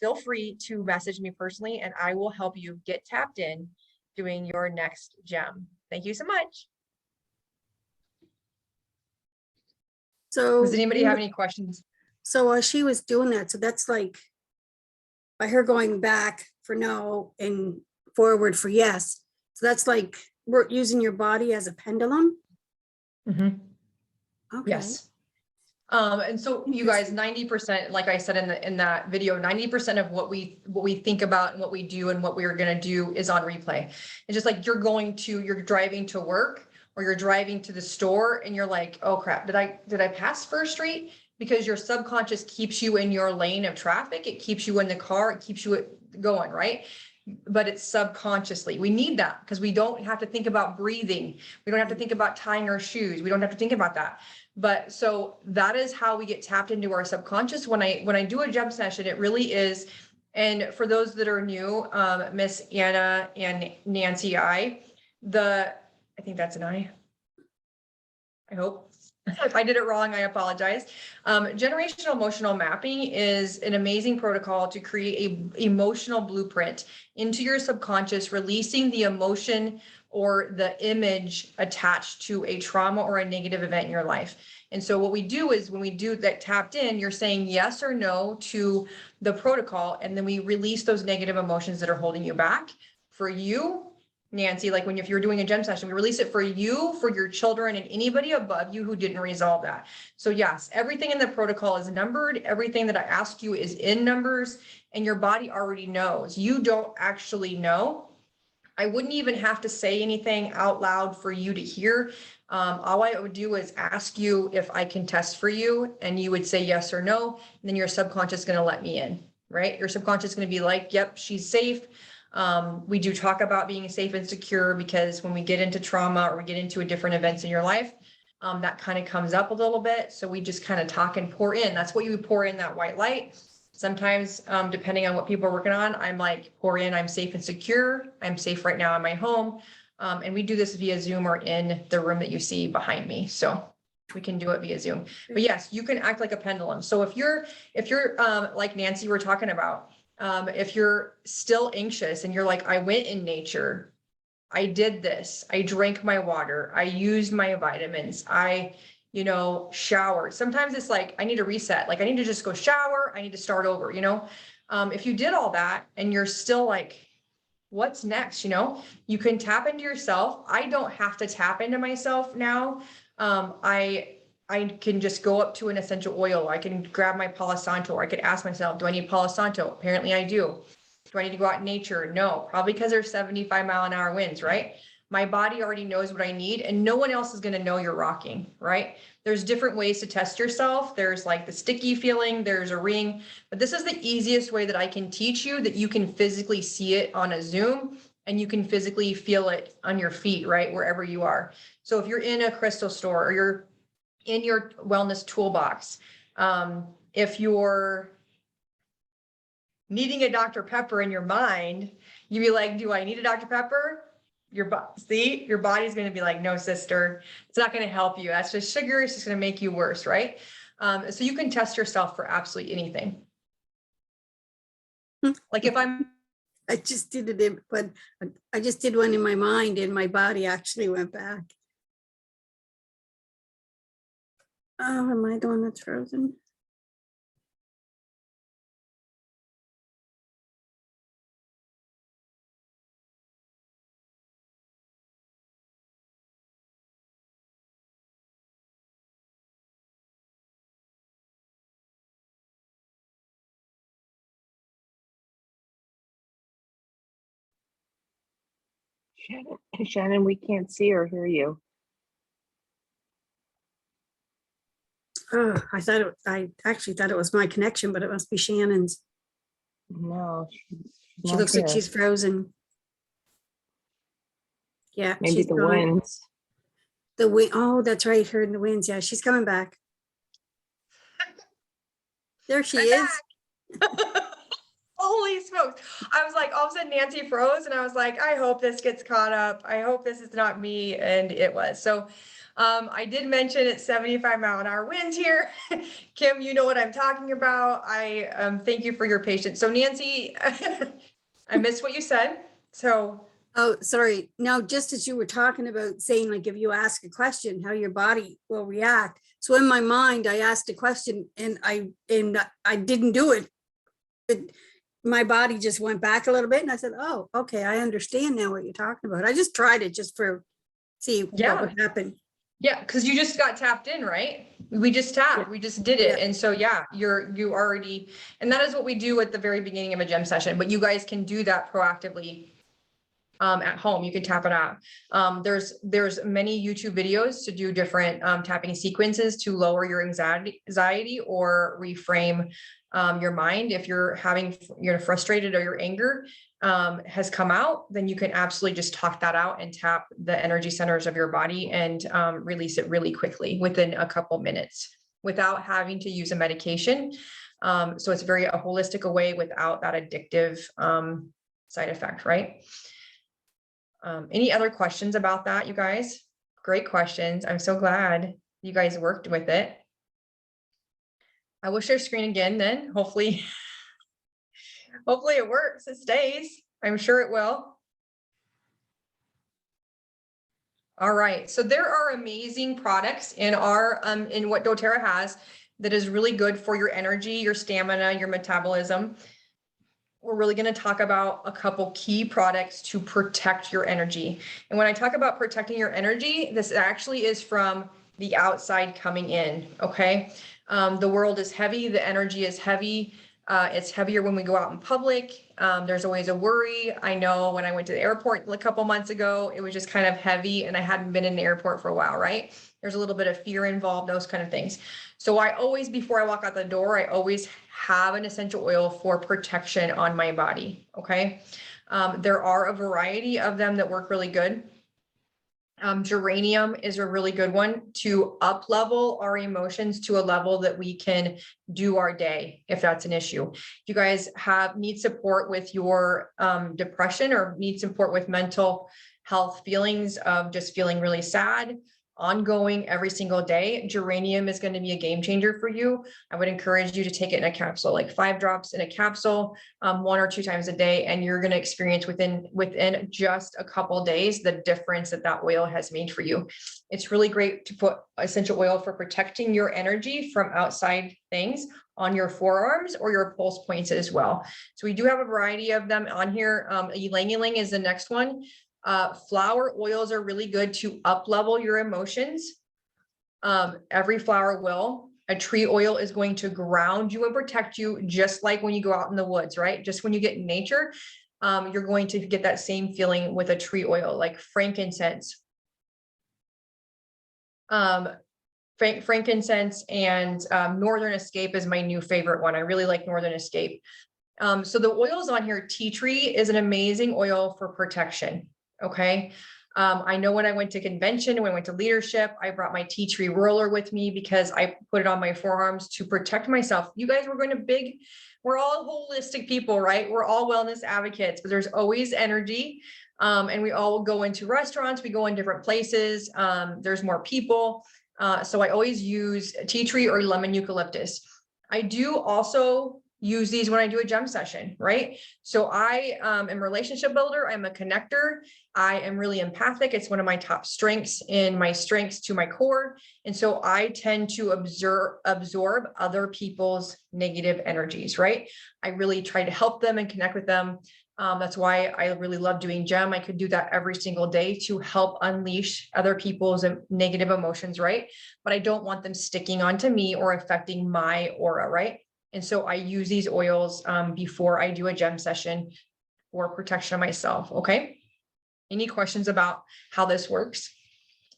feel free to message me personally and I will help you get tapped in doing your next gem. Thank you so much.
So
Does anybody have any questions?
So while she was doing that, so that's like by her going back for no and forward for yes. So that's like we're using your body as a pendulum.
Mm-hmm.
Okay.
Yes. And so you guys, 90%, like I said in that video, 90% of what we think about and what we do and what we're going to do is on replay. It's just like you're driving to work or you're driving to the store and you're like, oh crap, did I pass First Street? Because your subconscious keeps you in your lane of traffic. It keeps you in the car. It keeps you going, right? But it's subconsciously. We need that because we don't have to think about breathing. We don't have to think about tying our shoes. We don't have to think about that. But so that is how we get tapped into our subconscious. When I do a gem session, it really is. And for those that are new, Miss Anna and Nancy, I think that's an I hope. If I did it wrong, I apologize. Generational emotional mapping is an amazing protocol to create an emotional blueprint into your subconscious, releasing the emotion or the image attached to a trauma or a negative event in your life. And so what we do is when we do that tapped in, you're saying yes or no to the protocol, and then we release those negative emotions that are holding you back. For you, Nancy, like if you're doing a gem session, we release it for you, for your children, and anybody above you who didn't resolve that. So yes, everything in the protocol is numbered. Everything that I ask you is in numbers, and your body already knows. You don't actually know. I wouldn't even have to say anything out loud for you to hear. All I would do is ask you if I can test for you, and you would say yes or no. And then your subconscious is going to let me in, right? Your subconscious is going to be like, yep, she's safe. We do talk about being safe and secure because when we get into trauma or we get into different events in your life, that kind of comes up a little bit. So we just kind of talk and pour in. That's what you pour in, that white light. Sometimes, depending on what people are working on, I'm like, pour in, I'm safe and secure. I'm safe right now in my home. And we do this via Zoom or in the room that you see behind me. So we can do it via Zoom. But yes, you can act like a pendulum. So if you're like Nancy were talking about, if you're still anxious and you're like, I went in nature, I did this, I drank my water, I used my vitamins, I showered. Sometimes it's like, I need to reset. Like I need to just go shower. I need to start over, if you did all that and you're still like what's next? You know, you can tap into yourself. I don't have to tap into myself now. I can just go up to an essential oil. I can grab my Palo Santo, or I could ask myself, do I need Palo Santo? Apparently I do. Do I need to go out in nature? No, probably because there's 75-mile-an-hour winds, right? My body already knows what I need, and no one else is going to know you're rocking, right? There's different ways to test yourself. There's like the sticky feeling, there's a ring, but this is the easiest way that I can teach you, that you can physically see it on a Zoom, and you can physically feel it on your feet, right? Wherever you are. So if you're in a crystal store, or you're in your wellness toolbox, if you're needing a Dr. Pepper in your mind, you'd be like, do I need a Dr. Pepper? Your body's going to be like, no, sister, it's not going to help you. That's just sugar. It's just going to make you worse, right? So you can test yourself for absolutely anything. Like if
I just did it, but I just did one in my mind, and my body actually went back. Oh, am I the one that's frozen?
Shannon, we can't see or hear you.
Oh, I actually thought it was my connection, but it must be Shannon's.
No,
She looks like she's frozen. Yeah,
maybe
she's
the
gone.
winds.
The wind. Oh, that's right. Her in the winds. Yeah, she's coming back. There she is.
Holy smokes. I was like, all of a sudden Nancy froze, and I was like, I hope this gets caught up. I hope this is not me. And it was. So I did mention it's 75-mile-an-hour winds here. Kim, you know what I'm talking about. I thank you for your patience. So Nancy, I missed what you said. So
Oh, sorry. Now, just as you were talking about saying, like, if you ask a question, how your body will react. So in my mind, I asked a question, and I didn't do it. My body just went back a little bit, and I said, oh, okay, I understand now what you're talking about. I just tried it just for see what would happen.
Yeah, because you just got tapped in, right? We just tapped, we just did it.
Yeah.
And so, yeah, you already, and that is what we do at the very beginning of a gem session, but you guys can do that proactively at home. You can tap it out. There's many YouTube videos to do different tapping sequences to lower your anxiety or reframe your mind. If you're frustrated, or your anger has come out, then you can absolutely just talk that out and tap the energy centers of your body and release it really quickly within a couple minutes without having to use a medication. So it's very a holistic way without that addictive side effect, right? Any other questions about that, you guys? Great questions. I'm so glad you guys worked with it. I will share screen again then. Hopefully it works. It stays. I'm sure it will. All right. So there are amazing products in our in what doTERRA has that is really good for your energy, your stamina, your metabolism. We're really going to talk about a couple key products to protect your energy. And when I talk about protecting your energy, this actually is from the outside coming in. Okay. The world is heavy. The energy is heavy. It's heavier when we go out in public. There's always a worry. I know when I went to the airport a couple months ago, it was just kind of heavy, and I hadn't been in the airport for a while, right? There's a little bit of fear involved, those kind of things. So I always, before I walk out the door, I always have an essential oil for protection on my body. Okay. There are a variety of them that work really good. Geranium is a really good one to up level our emotions to a level that we can do our day if that's an issue. If you guys need support with your depression, or need support with mental health feelings of just feeling really sad, ongoing every single day, geranium is going to be a game changer for you. I would encourage you to take it in a capsule, like 5 drops in a capsule, 1 or 2 times a day. And you're going to experience within just a couple days, the difference that oil has made for you. It's really great to put essential oil for protecting your energy from outside things on your forearms or your pulse points as well. So we do have a variety of them on here. Ylang Ylang is the next one. Flower oils are really good to up level your emotions. Every flower will. A tree oil is going to ground you and protect you, just like when you go out in the woods, right? Just when you get in nature, you're going to get that same feeling with a tree oil, like frankincense. Frankincense and Northern Escape is my new favorite one. I really like Northern Escape. So the oils on here, tea tree is an amazing oil for protection. Okay. I know when I went to convention, when I went to leadership, I brought my tea tree roller with me because I put it on my forearms to protect myself. You guys were going to we're all holistic people, right? We're all wellness advocates, but there's always energy. And we all go into restaurants, we go in different places. There's more people. So I always use tea tree or lemon eucalyptus. I do also use these when I do a gem session, right? So I am a relationship builder. I'm a connector. I am really empathic. It's one of my top strengths in my strengths to my core. And so I tend to absorb other people's negative energies, right? I really try to help them and connect with them. That's why I really love doing gem. I could do that every single day to help unleash other people's negative emotions, right? But I don't want them sticking onto me or affecting my aura, right? And so I use these oils before I do a gem session for protection of myself. Okay. Any questions about how this works?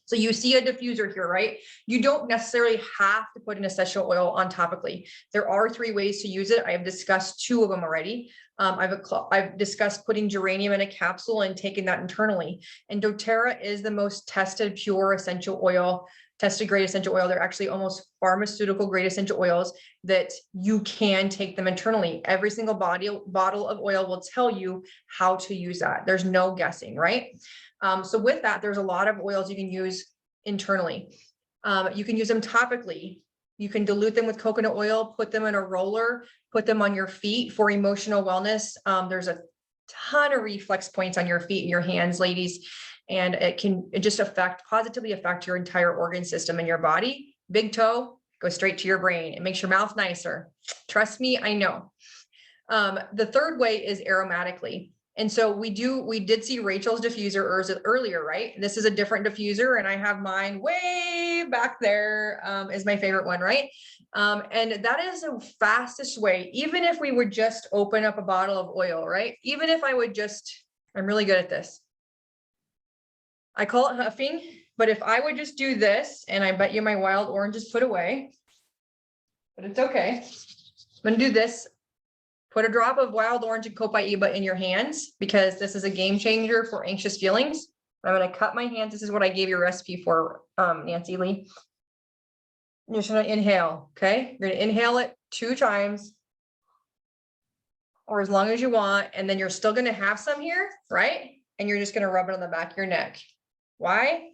So you see a diffuser here, right? You don't necessarily have to put an essential oil on topically. There are 3 ways to use it. I have discussed 2 of them already. I've discussed putting geranium in a capsule and taking that internally. And doTERRA is the most tested pure essential oil, tested grade essential oil. They're actually almost pharmaceutical grade essential oils that you can take them internally. Every single bottle of oil will tell you how to use that. There's no guessing, right? So with that, there's a lot of oils you can use internally. You can use them topically. You can dilute them with coconut oil, put them in a roller, put them on your feet for emotional wellness. There's a ton of reflex points on your feet and your hands, ladies, and it can just positively affect your entire organ system in your body. Big toe, go straight to your brain. It makes your mouth nicer. Trust me, I know. The third way is aromatically. And so we did see Rachel's diffuser earlier, right? This is a different diffuser and I have mine way back there, is my favorite one, right? And that is the fastest way, even if we would just open up a bottle of oil, right? Even if I would I'm really good at this. I call it huffing, but if I would just do this, and I bet you my wild orange is put away, but it's okay. I'm gonna do this. Put a drop of wild orange and Copaiba in your hands because this is a game changer for anxious feelings. I'm going to cut my hands. This is what I gave you a recipe for, Nancy Lee. You're just going to inhale, okay? You're going to inhale it 2 times or as long as you want. And then you're still going to have some here, right? And you're just going to rub it on the back of your neck. Why?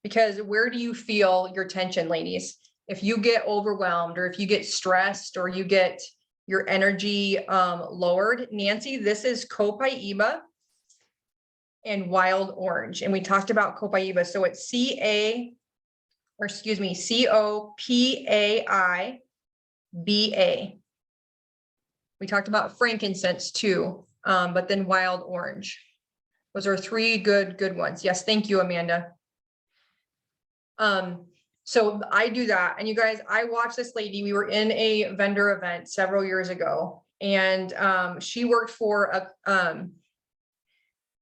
Because where do you feel your tension, ladies? If you get overwhelmed or if you get stressed or you get your energy lowered. Nancy, this is Copaiba and wild orange. And we talked about Copaiba. So it's Copaiba. We talked about frankincense too, but then wild orange. Those are 3 good ones. Yes, thank you, Amanda. So I do that. And you guys, I watched this lady, we were in a vendor event several years ago and she worked for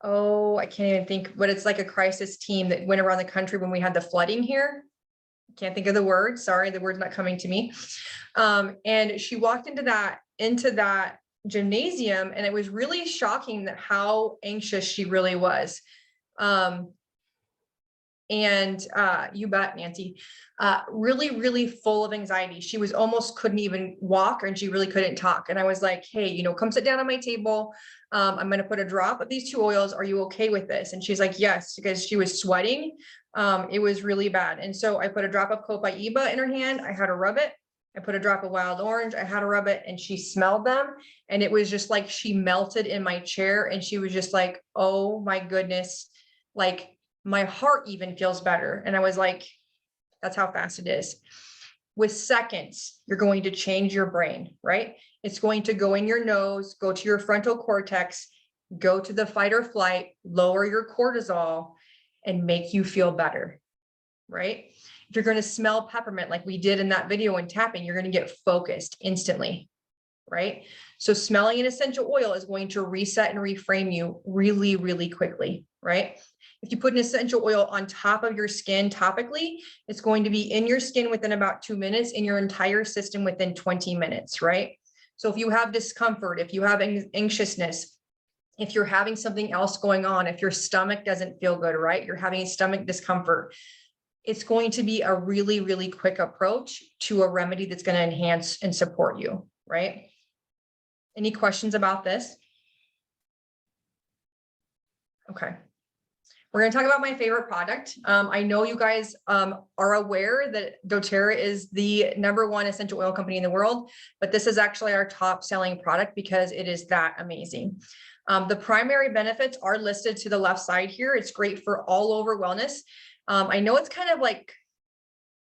I can't even think, but it's like a crisis team that went around the country when we had the flooding here. Can't think of the word. Sorry, the word's not coming to me. And she walked into that gymnasium and it was really shocking that how anxious she really was. And you bet, Nancy, really, really full of anxiety. She was almost couldn't even walk, and she really couldn't talk. And I was like, hey, you know, come sit down on my table. I'm going to put a drop of these 2 oils. Are you okay with this? And she's like, yes, because she was sweating. It was really bad. And so I put a drop of Copaiba in her hand. I had her rub it. I put a drop of wild orange. I had her rub it, and she smelled them. And it was just like she melted in my chair. And she was just like, oh my goodness, like my heart even feels better. And I was like, that's how fast it is. With seconds, you're going to change your brain, right? It's going to go in your nose, go to your frontal cortex, go to the fight or flight, lower your cortisol, and make you feel better, right? If you're going to smell peppermint like we did in that video and tapping, you're going to get focused instantly, right? So smelling an essential oil is going to reset and reframe you really, really quickly, right? If you put an essential oil on top of your skin topically, it's going to be in your skin within about 2 minutes, in your entire system within 20 minutes, right? So if you have discomfort, if you have anxiousness, if you're having something else going on, if your stomach doesn't feel good, right? You're having stomach discomfort, it's going to be a really, really quick approach to a remedy that's going to enhance and support you, right? Any questions about this? Okay. We're going to talk about my favorite product. I know you guys are aware that doTERRA is the #1 essential oil company in the world, but this is actually our top selling product because it is that amazing. The primary benefits are listed to the left side here. It's great for all over wellness. I know it's kind of like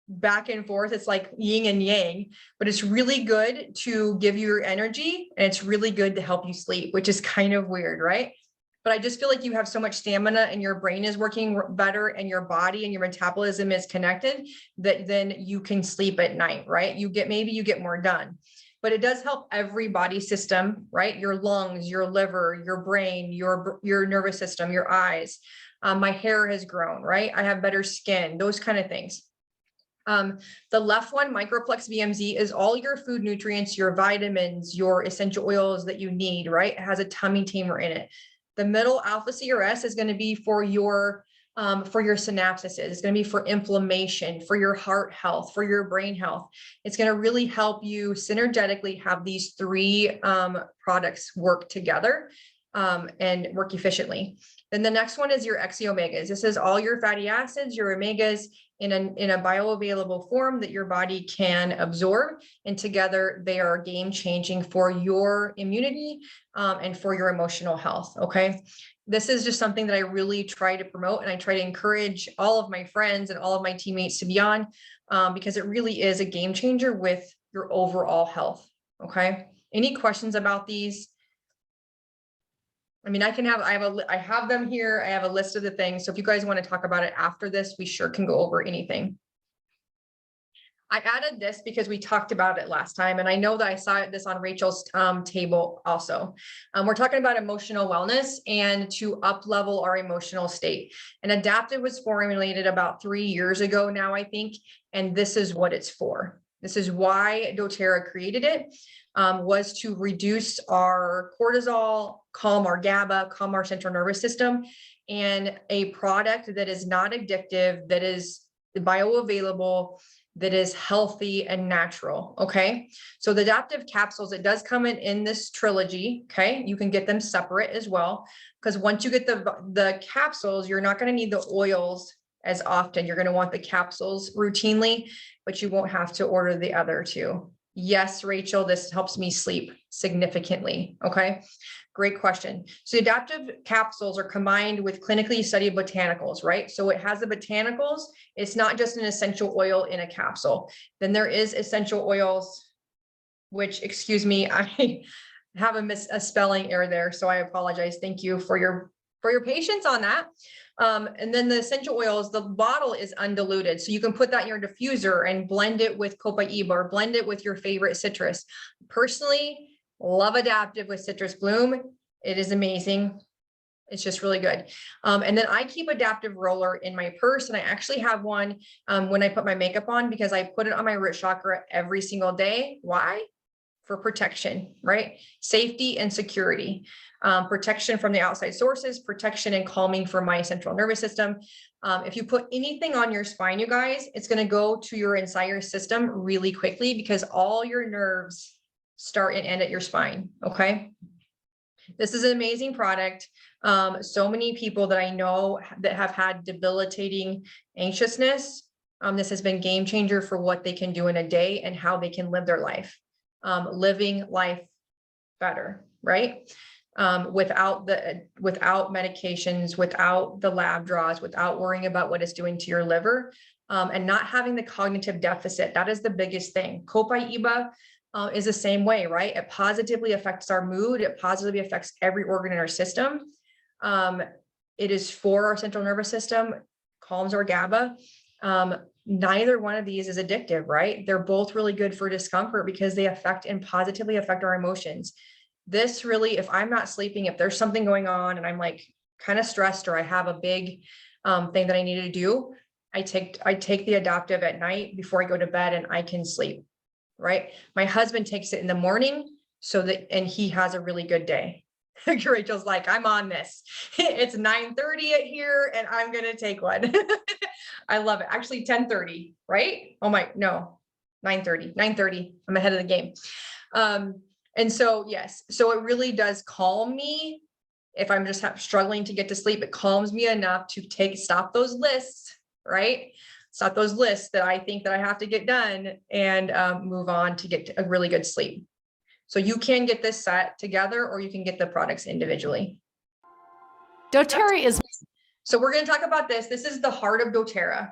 back and forth. It's like yin and yang, but it's really good to give you your energy, and it's really good to help you sleep, which is kind of weird, right? But I just feel like you have so much stamina and your brain is working better and your body and your metabolism is connected that then you can sleep at night, right? Maybe you get more done, but it does help every body system, right? Your lungs, your liver, your brain, your nervous system, your eyes. My hair has grown, right? I have better skin, those kind of things. The left one, Microplex VMZ, is all your food nutrients, your vitamins, your essential oils that you need, right? It has a tummy tamer in it. The middle Alpha CRS is going to be for your synapses. It's going to be for inflammation, for your heart health, for your brain health. It's going to really help you synergetically have these 3 products work together and work efficiently. Then the next one is your XE-omegas. This is all your fatty acids, your omegas in a bioavailable form that your body can absorb. And together they are game changing for your immunity and for your emotional health. Okay. This is just something that I really try to promote, and I try to encourage all of my friends and all of my teammates to be on because it really is a game changer with your overall health. Okay. Any questions about these? I mean, I have them here. I have a list of the things. So if you guys want to talk about it after this, we sure can go over anything. I added this because we talked about it last time. And I know that I saw this on Rachel's table also. We're talking about emotional wellness and to up-level our emotional state. And Adaptive was formulated about 3 years ago now, I think. And this is what it's for. This is why doTERRA created it, was to reduce our cortisol, calm our GABA, calm our central nervous system, and a product that is not addictive, that is bioavailable, that is healthy and natural. Okay. So the Adaptive capsules, it does come in this trilogy. Okay. You can get them separate as well, because once you get the capsules, you're not going to need the oils as often. You're going to want the capsules routinely, but you won't have to order the other 2. Yes, Rachel, this helps me sleep significantly. Okay. Great question. So Adaptive capsules are combined with clinically studied botanicals, right? So it has the botanicals. It's not just an essential oil in a capsule. Then there is essential oils, which, excuse me, I have a spelling error there. So I apologize. Thank you for your patience on that. And then the essential oils, the bottle is undiluted. So you can put that in your diffuser and blend it with Copaiba or blend it with your favorite citrus. Personally, love Adaptive with citrus bloom. It is amazing. It's just really good. And then I keep Adaptive roller in my purse, and I actually have one when I put my makeup on, because I put it on my root chakra every single day. Why? for protection, right? Safety and security, protection from the outside sources, protection and calming for my central nervous system. If you put anything on your spine, you guys, it's going to go to your entire system really quickly because all your nerves start and end at your spine. Okay. This is an amazing product. So many people that I know that have had debilitating anxiousness, this has been game changer for what they can do in a day and how they can live their life, living life better, right? Without medications, without the lab draws, without worrying about what it's doing to your liver, and not having the cognitive deficit. That is the biggest thing. Copaiba is the same way, right? It positively affects our mood. It positively affects every organ in our system. It is for our central nervous system, calms our GABA. Neither one of these is addictive, right? They're both really good for discomfort because they affect and positively affect our emotions. This really, if I'm not sleeping, if there's something going on and I'm like kind of stressed or I have a big thing that I need to do, I take the adaptive at night before I go to bed and I can sleep, right? My husband takes it in the morning and he has a really good day. Rachel's like, I'm on this. It's 9:30 at here and I'm going to take one. I love it. Actually 10:30, right? Oh my, no, 9:30. I'm ahead of the game. And so, yes, so it really does calm me. If I'm just struggling to get to sleep, it calms me enough to stop those lists, right? Stop those lists that I think that I have to get done and move on to get a really good sleep. So you can get this set together or you can get the products individually.
doTERRA is.
So we're going to talk about this. This is the heart of doTERRA.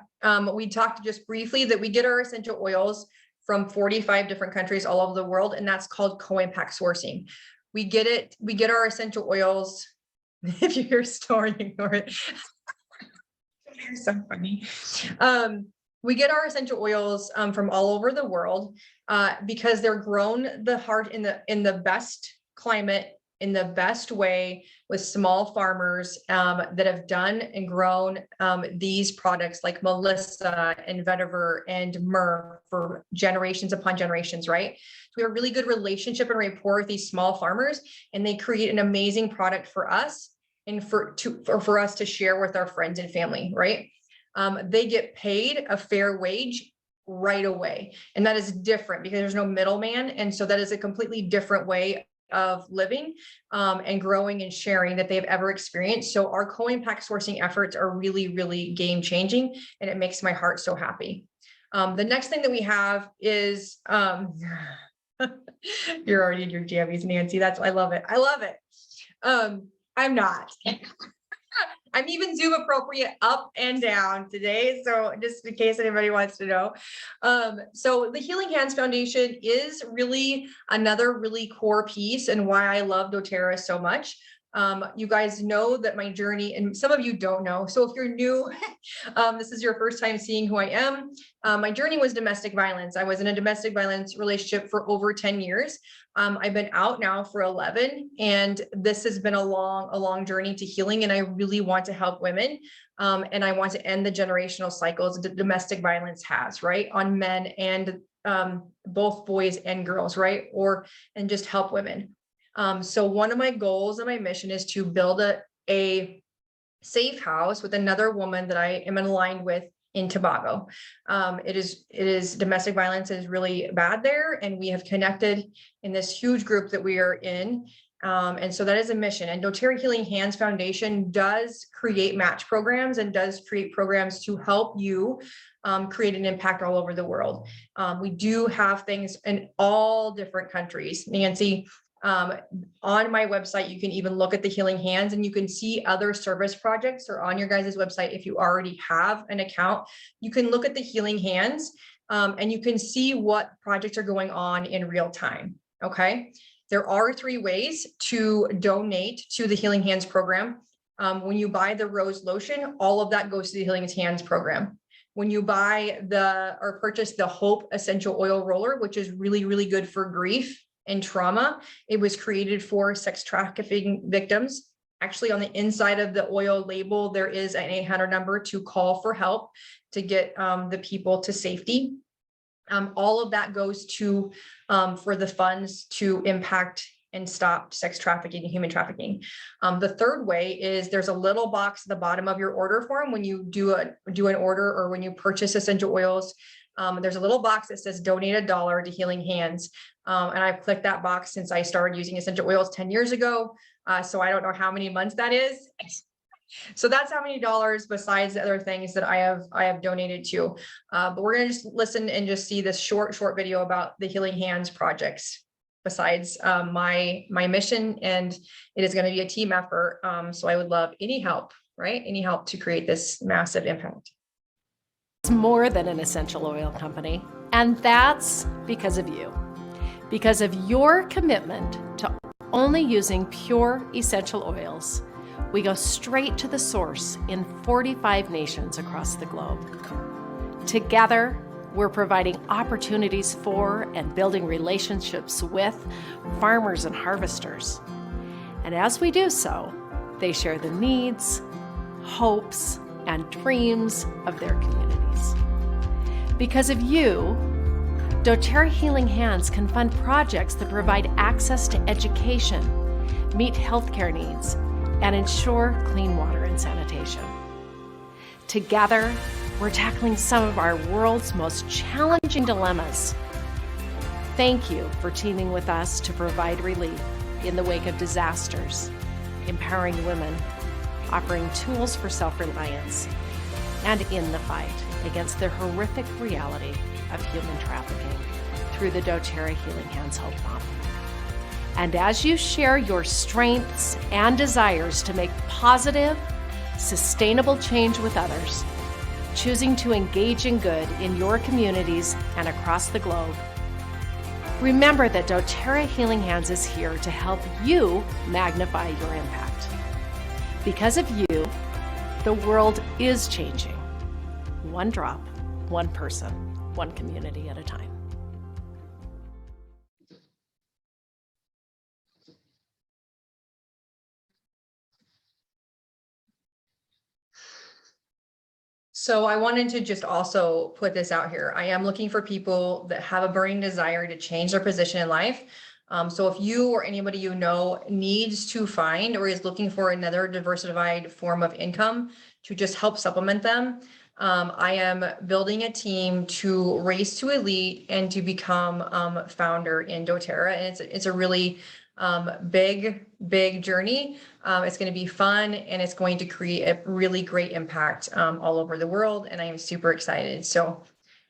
We talked just briefly that we get our essential oils from 45 different countries all over the world, and that's called co-impact sourcing. We get our essential oils. If you hear a story, ignore it. You're so funny. We get our essential oils from all over the world because they're grown in the best climate, in the best way, with small farmers that have done and grown these products like Melissa and Vetiver and Myrrh for generations upon generations, right? So we have a really good relationship and rapport with these small farmers, and they create an amazing product for us and for us to share with our friends and family, right? They get paid a fair wage right away. And that is different because there's no middleman. And so that is a completely different way of living and growing and sharing that they've ever experienced. So our co-impact sourcing efforts are really, really game changing, and it makes my heart so happy. The next thing that we have is, you're already in your jammies, Nancy. I love it. I love it. I'm not. I'm even Zoom appropriate up and down today. So just in case anybody wants to know. So the Healing Hands Foundation is really another really core piece and why I love doTERRA so much. You guys know that my journey, and some of you don't know. So if you're new, this is your first time seeing who I am. My journey was domestic violence. I was in a domestic violence relationship for over 10 years. I've been out now for 11, and this has been a long journey to healing. And I really want to help women. And I want to end the generational cycles that domestic violence has, right? On men and both boys and girls, right? And just help women. So one of my goals and my mission is to build a safe house with another woman that I am aligned with in Tobago. It is domestic violence is really bad there, and we have connected in this huge group that we are in. And so that is a mission. And doTERRA Healing Hands Foundation does create match programs and does create programs to help you create an impact all over the world. We do have things in all different countries. Nancy, on my website, you can even look at the Healing Hands, and you can see other service projects, or on your guys' website, if you already have an account, you can look at the Healing Hands and you can see what projects are going on in real time. Okay. There are 3 ways to donate to the Healing Hands program. When you buy the rose lotion, all of that goes to the Healing Hands program. When you buy or purchase the Hope Essential Oil Roller, which is really, really good for grief and trauma, it was created for sex trafficking victims. Actually, on the inside of the oil label, there is an 800 number to call for help to get the people to safety. All of that goes to for the funds to impact and stop sex trafficking and human trafficking. The third way is there's a little box at the bottom of your order form when you do an order or when you purchase essential oils. There's a little box that says donate $1 to Healing Hands. And I've clicked that box since I started using essential oils 10 years ago. So I don't know how many months that is. So that's how many dollars besides the other things that I have donated to. But we're going to just listen and just see this short video about the Healing Hands projects besides my mission, and it is going to be a team effort. So I would love any help, right? Any help to create this massive impact.
It's more than an essential oil company, and that's because of you. Because of your commitment to only using pure essential oils, we go straight to the source in 45 nations across the globe. Together, we're providing opportunities for and building relationships with farmers and harvesters. And as we do so, they share the needs, hopes, and dreams of their communities. Because of you, doTERRA Healing Hands can fund projects that provide access to education, meet healthcare needs, and ensure clean water and sanitation. Together, we're tackling some of our world's most challenging dilemmas. Thank you for teaming with us to provide relief in the wake of disasters, empowering women, offering tools for self-reliance, and in the fight against the horrific reality of human trafficking through the doTERRA Healing Hands Hope Model. And as you share your strengths and desires to make positive, sustainable change with others, choosing to engage in good in your communities and across the globe, remember that doTERRA Healing Hands is here to help you magnify your impact. Because of you, the world is changing. One drop, one person, one community at a time.
So I wanted to just also put this out here. I am looking for people that have a burning desire to change their position in life. So if you or anybody you know needs to find or is looking for another diversified form of income to just help supplement them, I am building a team to race to elite and to become founder in doTERRA. And it's a really big journey. It's going to be fun and it's going to create a really great impact all over the world. And I am super excited. So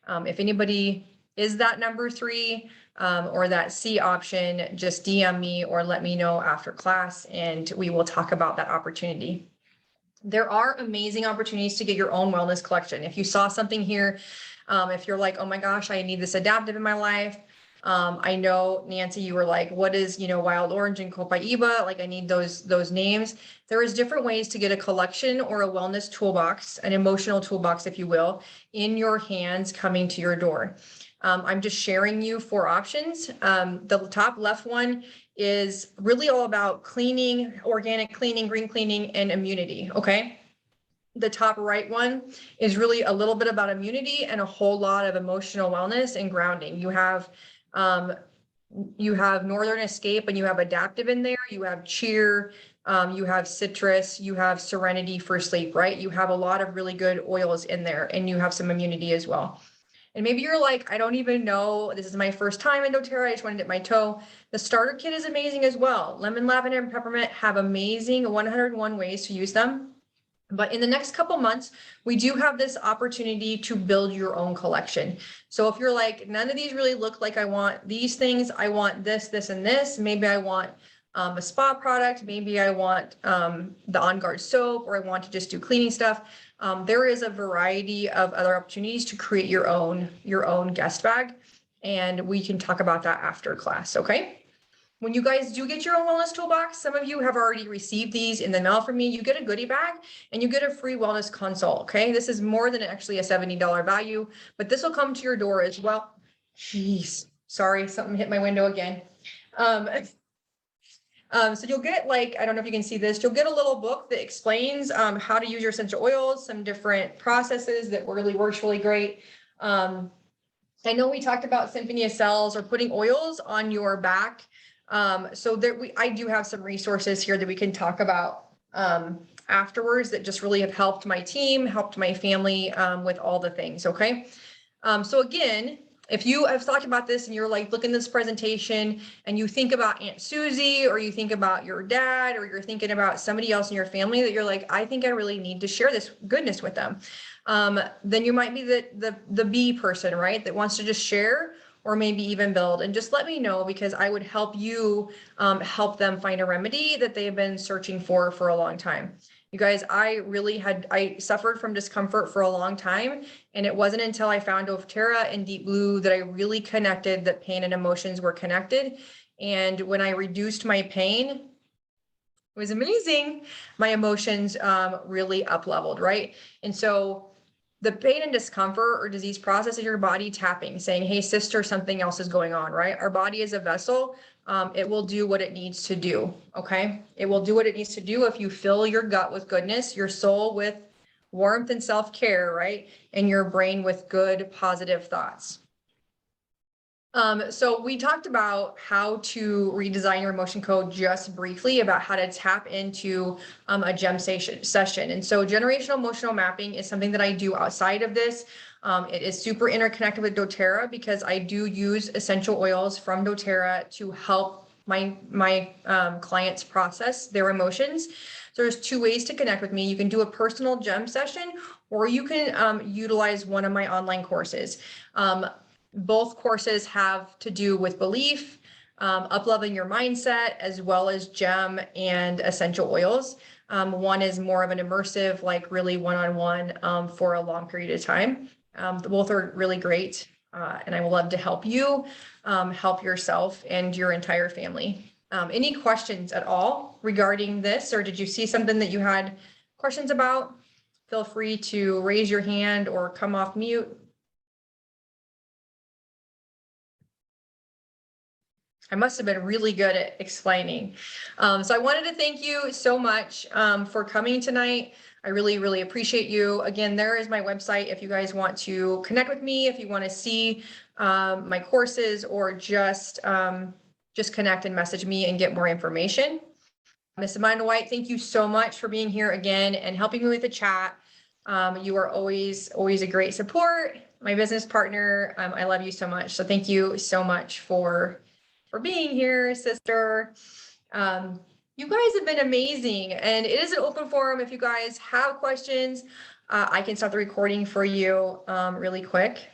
if anybody is that number 3 or that C option, just DM me or let me know after class and we will talk about that opportunity. There are amazing opportunities to get your own wellness collection. If you saw something here, if you're like, oh my gosh, I need this adaptive in my life. I know, Nancy, you were like, what is, Wild Orange and Copaiba? Like, I need those names. There is different ways to get a collection or a wellness toolbox, an emotional toolbox, if you will, in your hands coming to your door. I'm just sharing you 4 options. The top left one is really all about cleaning, organic cleaning, green cleaning, and immunity. Okay. The top right one is really a little bit about immunity and a whole lot of emotional wellness and grounding. You have Northern Escape and you have Adaptive in there. You have Cheer, you have Citrus, you have Serenity for sleep, right? You have a lot of really good oils in there and you have some immunity as well. And maybe you're like, I don't even know, this is my first time in doTERRA, I just want to dip my toe. The starter kit is amazing as well. Lemon, lavender, and peppermint have amazing 101 ways to use them. But in the next couple months, we do have this opportunity to build your own collection. So if you're like, none of these really look like I want these things, I want this, this, and this, maybe I want a spa product, maybe I want the On Guard soap, or I want to just do cleaning stuff. There is a variety of other opportunities to create your own guest bag. And we can talk about that after class, okay? When you guys do get your own wellness toolbox, some of you have already received these in the mail from me. You get a goodie bag and you get a free wellness consult. Okay. This is more than actually a $70 value, but this will come to your door as well. Jeez, sorry, something hit my window again. So you'll get I don't know if you can see this, you'll get a little book that explains how to use your essential oils, some different processes that really works really great. I know we talked about symphony of cells or putting oils on your back. So I do have some resources here that we can talk about afterwards that just really have helped my team, helped my family with all the things. Okay. So again, if you have thought about this and you're like, looking at this presentation and you think about Aunt Susie, or you think about your dad, or you're thinking about somebody else in your family that you're like, I think I really need to share this goodness with them. Then you might be the B person, right? That wants to just share or maybe even build, and just let me know, because I would help you help them find a remedy that they've been searching for a long time. You guys, I suffered from discomfort for a long time, and it wasn't until I found doTERRA and Deep Blue that I really connected that pain and emotions were connected. And when I reduced my pain, it was amazing. My emotions really up leveled, right? And so the pain and discomfort or disease process is your body tapping, saying, hey, sister, something else is going on, right? Our body is a vessel. It will do what it needs to do, okay? It will do what it needs to do if you fill your gut with goodness, your soul with warmth and self-care, right? And your brain with good, positive thoughts. So we talked about how to redesign your emotion code just briefly, about how to tap into a gem session. And so generational emotional mapping is something that I do outside of this. It is super interconnected with doTERRA, because I do use essential oils from doTERRA to help my clients process their emotions. So there's two ways to connect with me. You can do a personal gem session, or you can utilize one of my online courses. Both courses have to do with belief, up-leveling your mindset, as well as gem and essential oils. One is more of an immersive, like really one-on-one for a long period of time. Both are really great, and I would love to help you help yourself and your entire family. Any questions at all regarding this, or did you see something that you had questions about? Feel free to raise your hand or come off mute. I must have been really good at explaining. So I wanted to thank you so much for coming tonight. I really, really appreciate you. Again, there is my website if you guys want to connect with me, if you want to see my courses, or just connect and message me and get more information. Miss Amanda White, thank you so much for being here again and helping me with the chat. You are always a great support. My business partner, I love you so much. So thank you so much for being here, sister. You guys have been amazing, and it is an open forum. If you guys have questions, I can stop the recording for you really quick.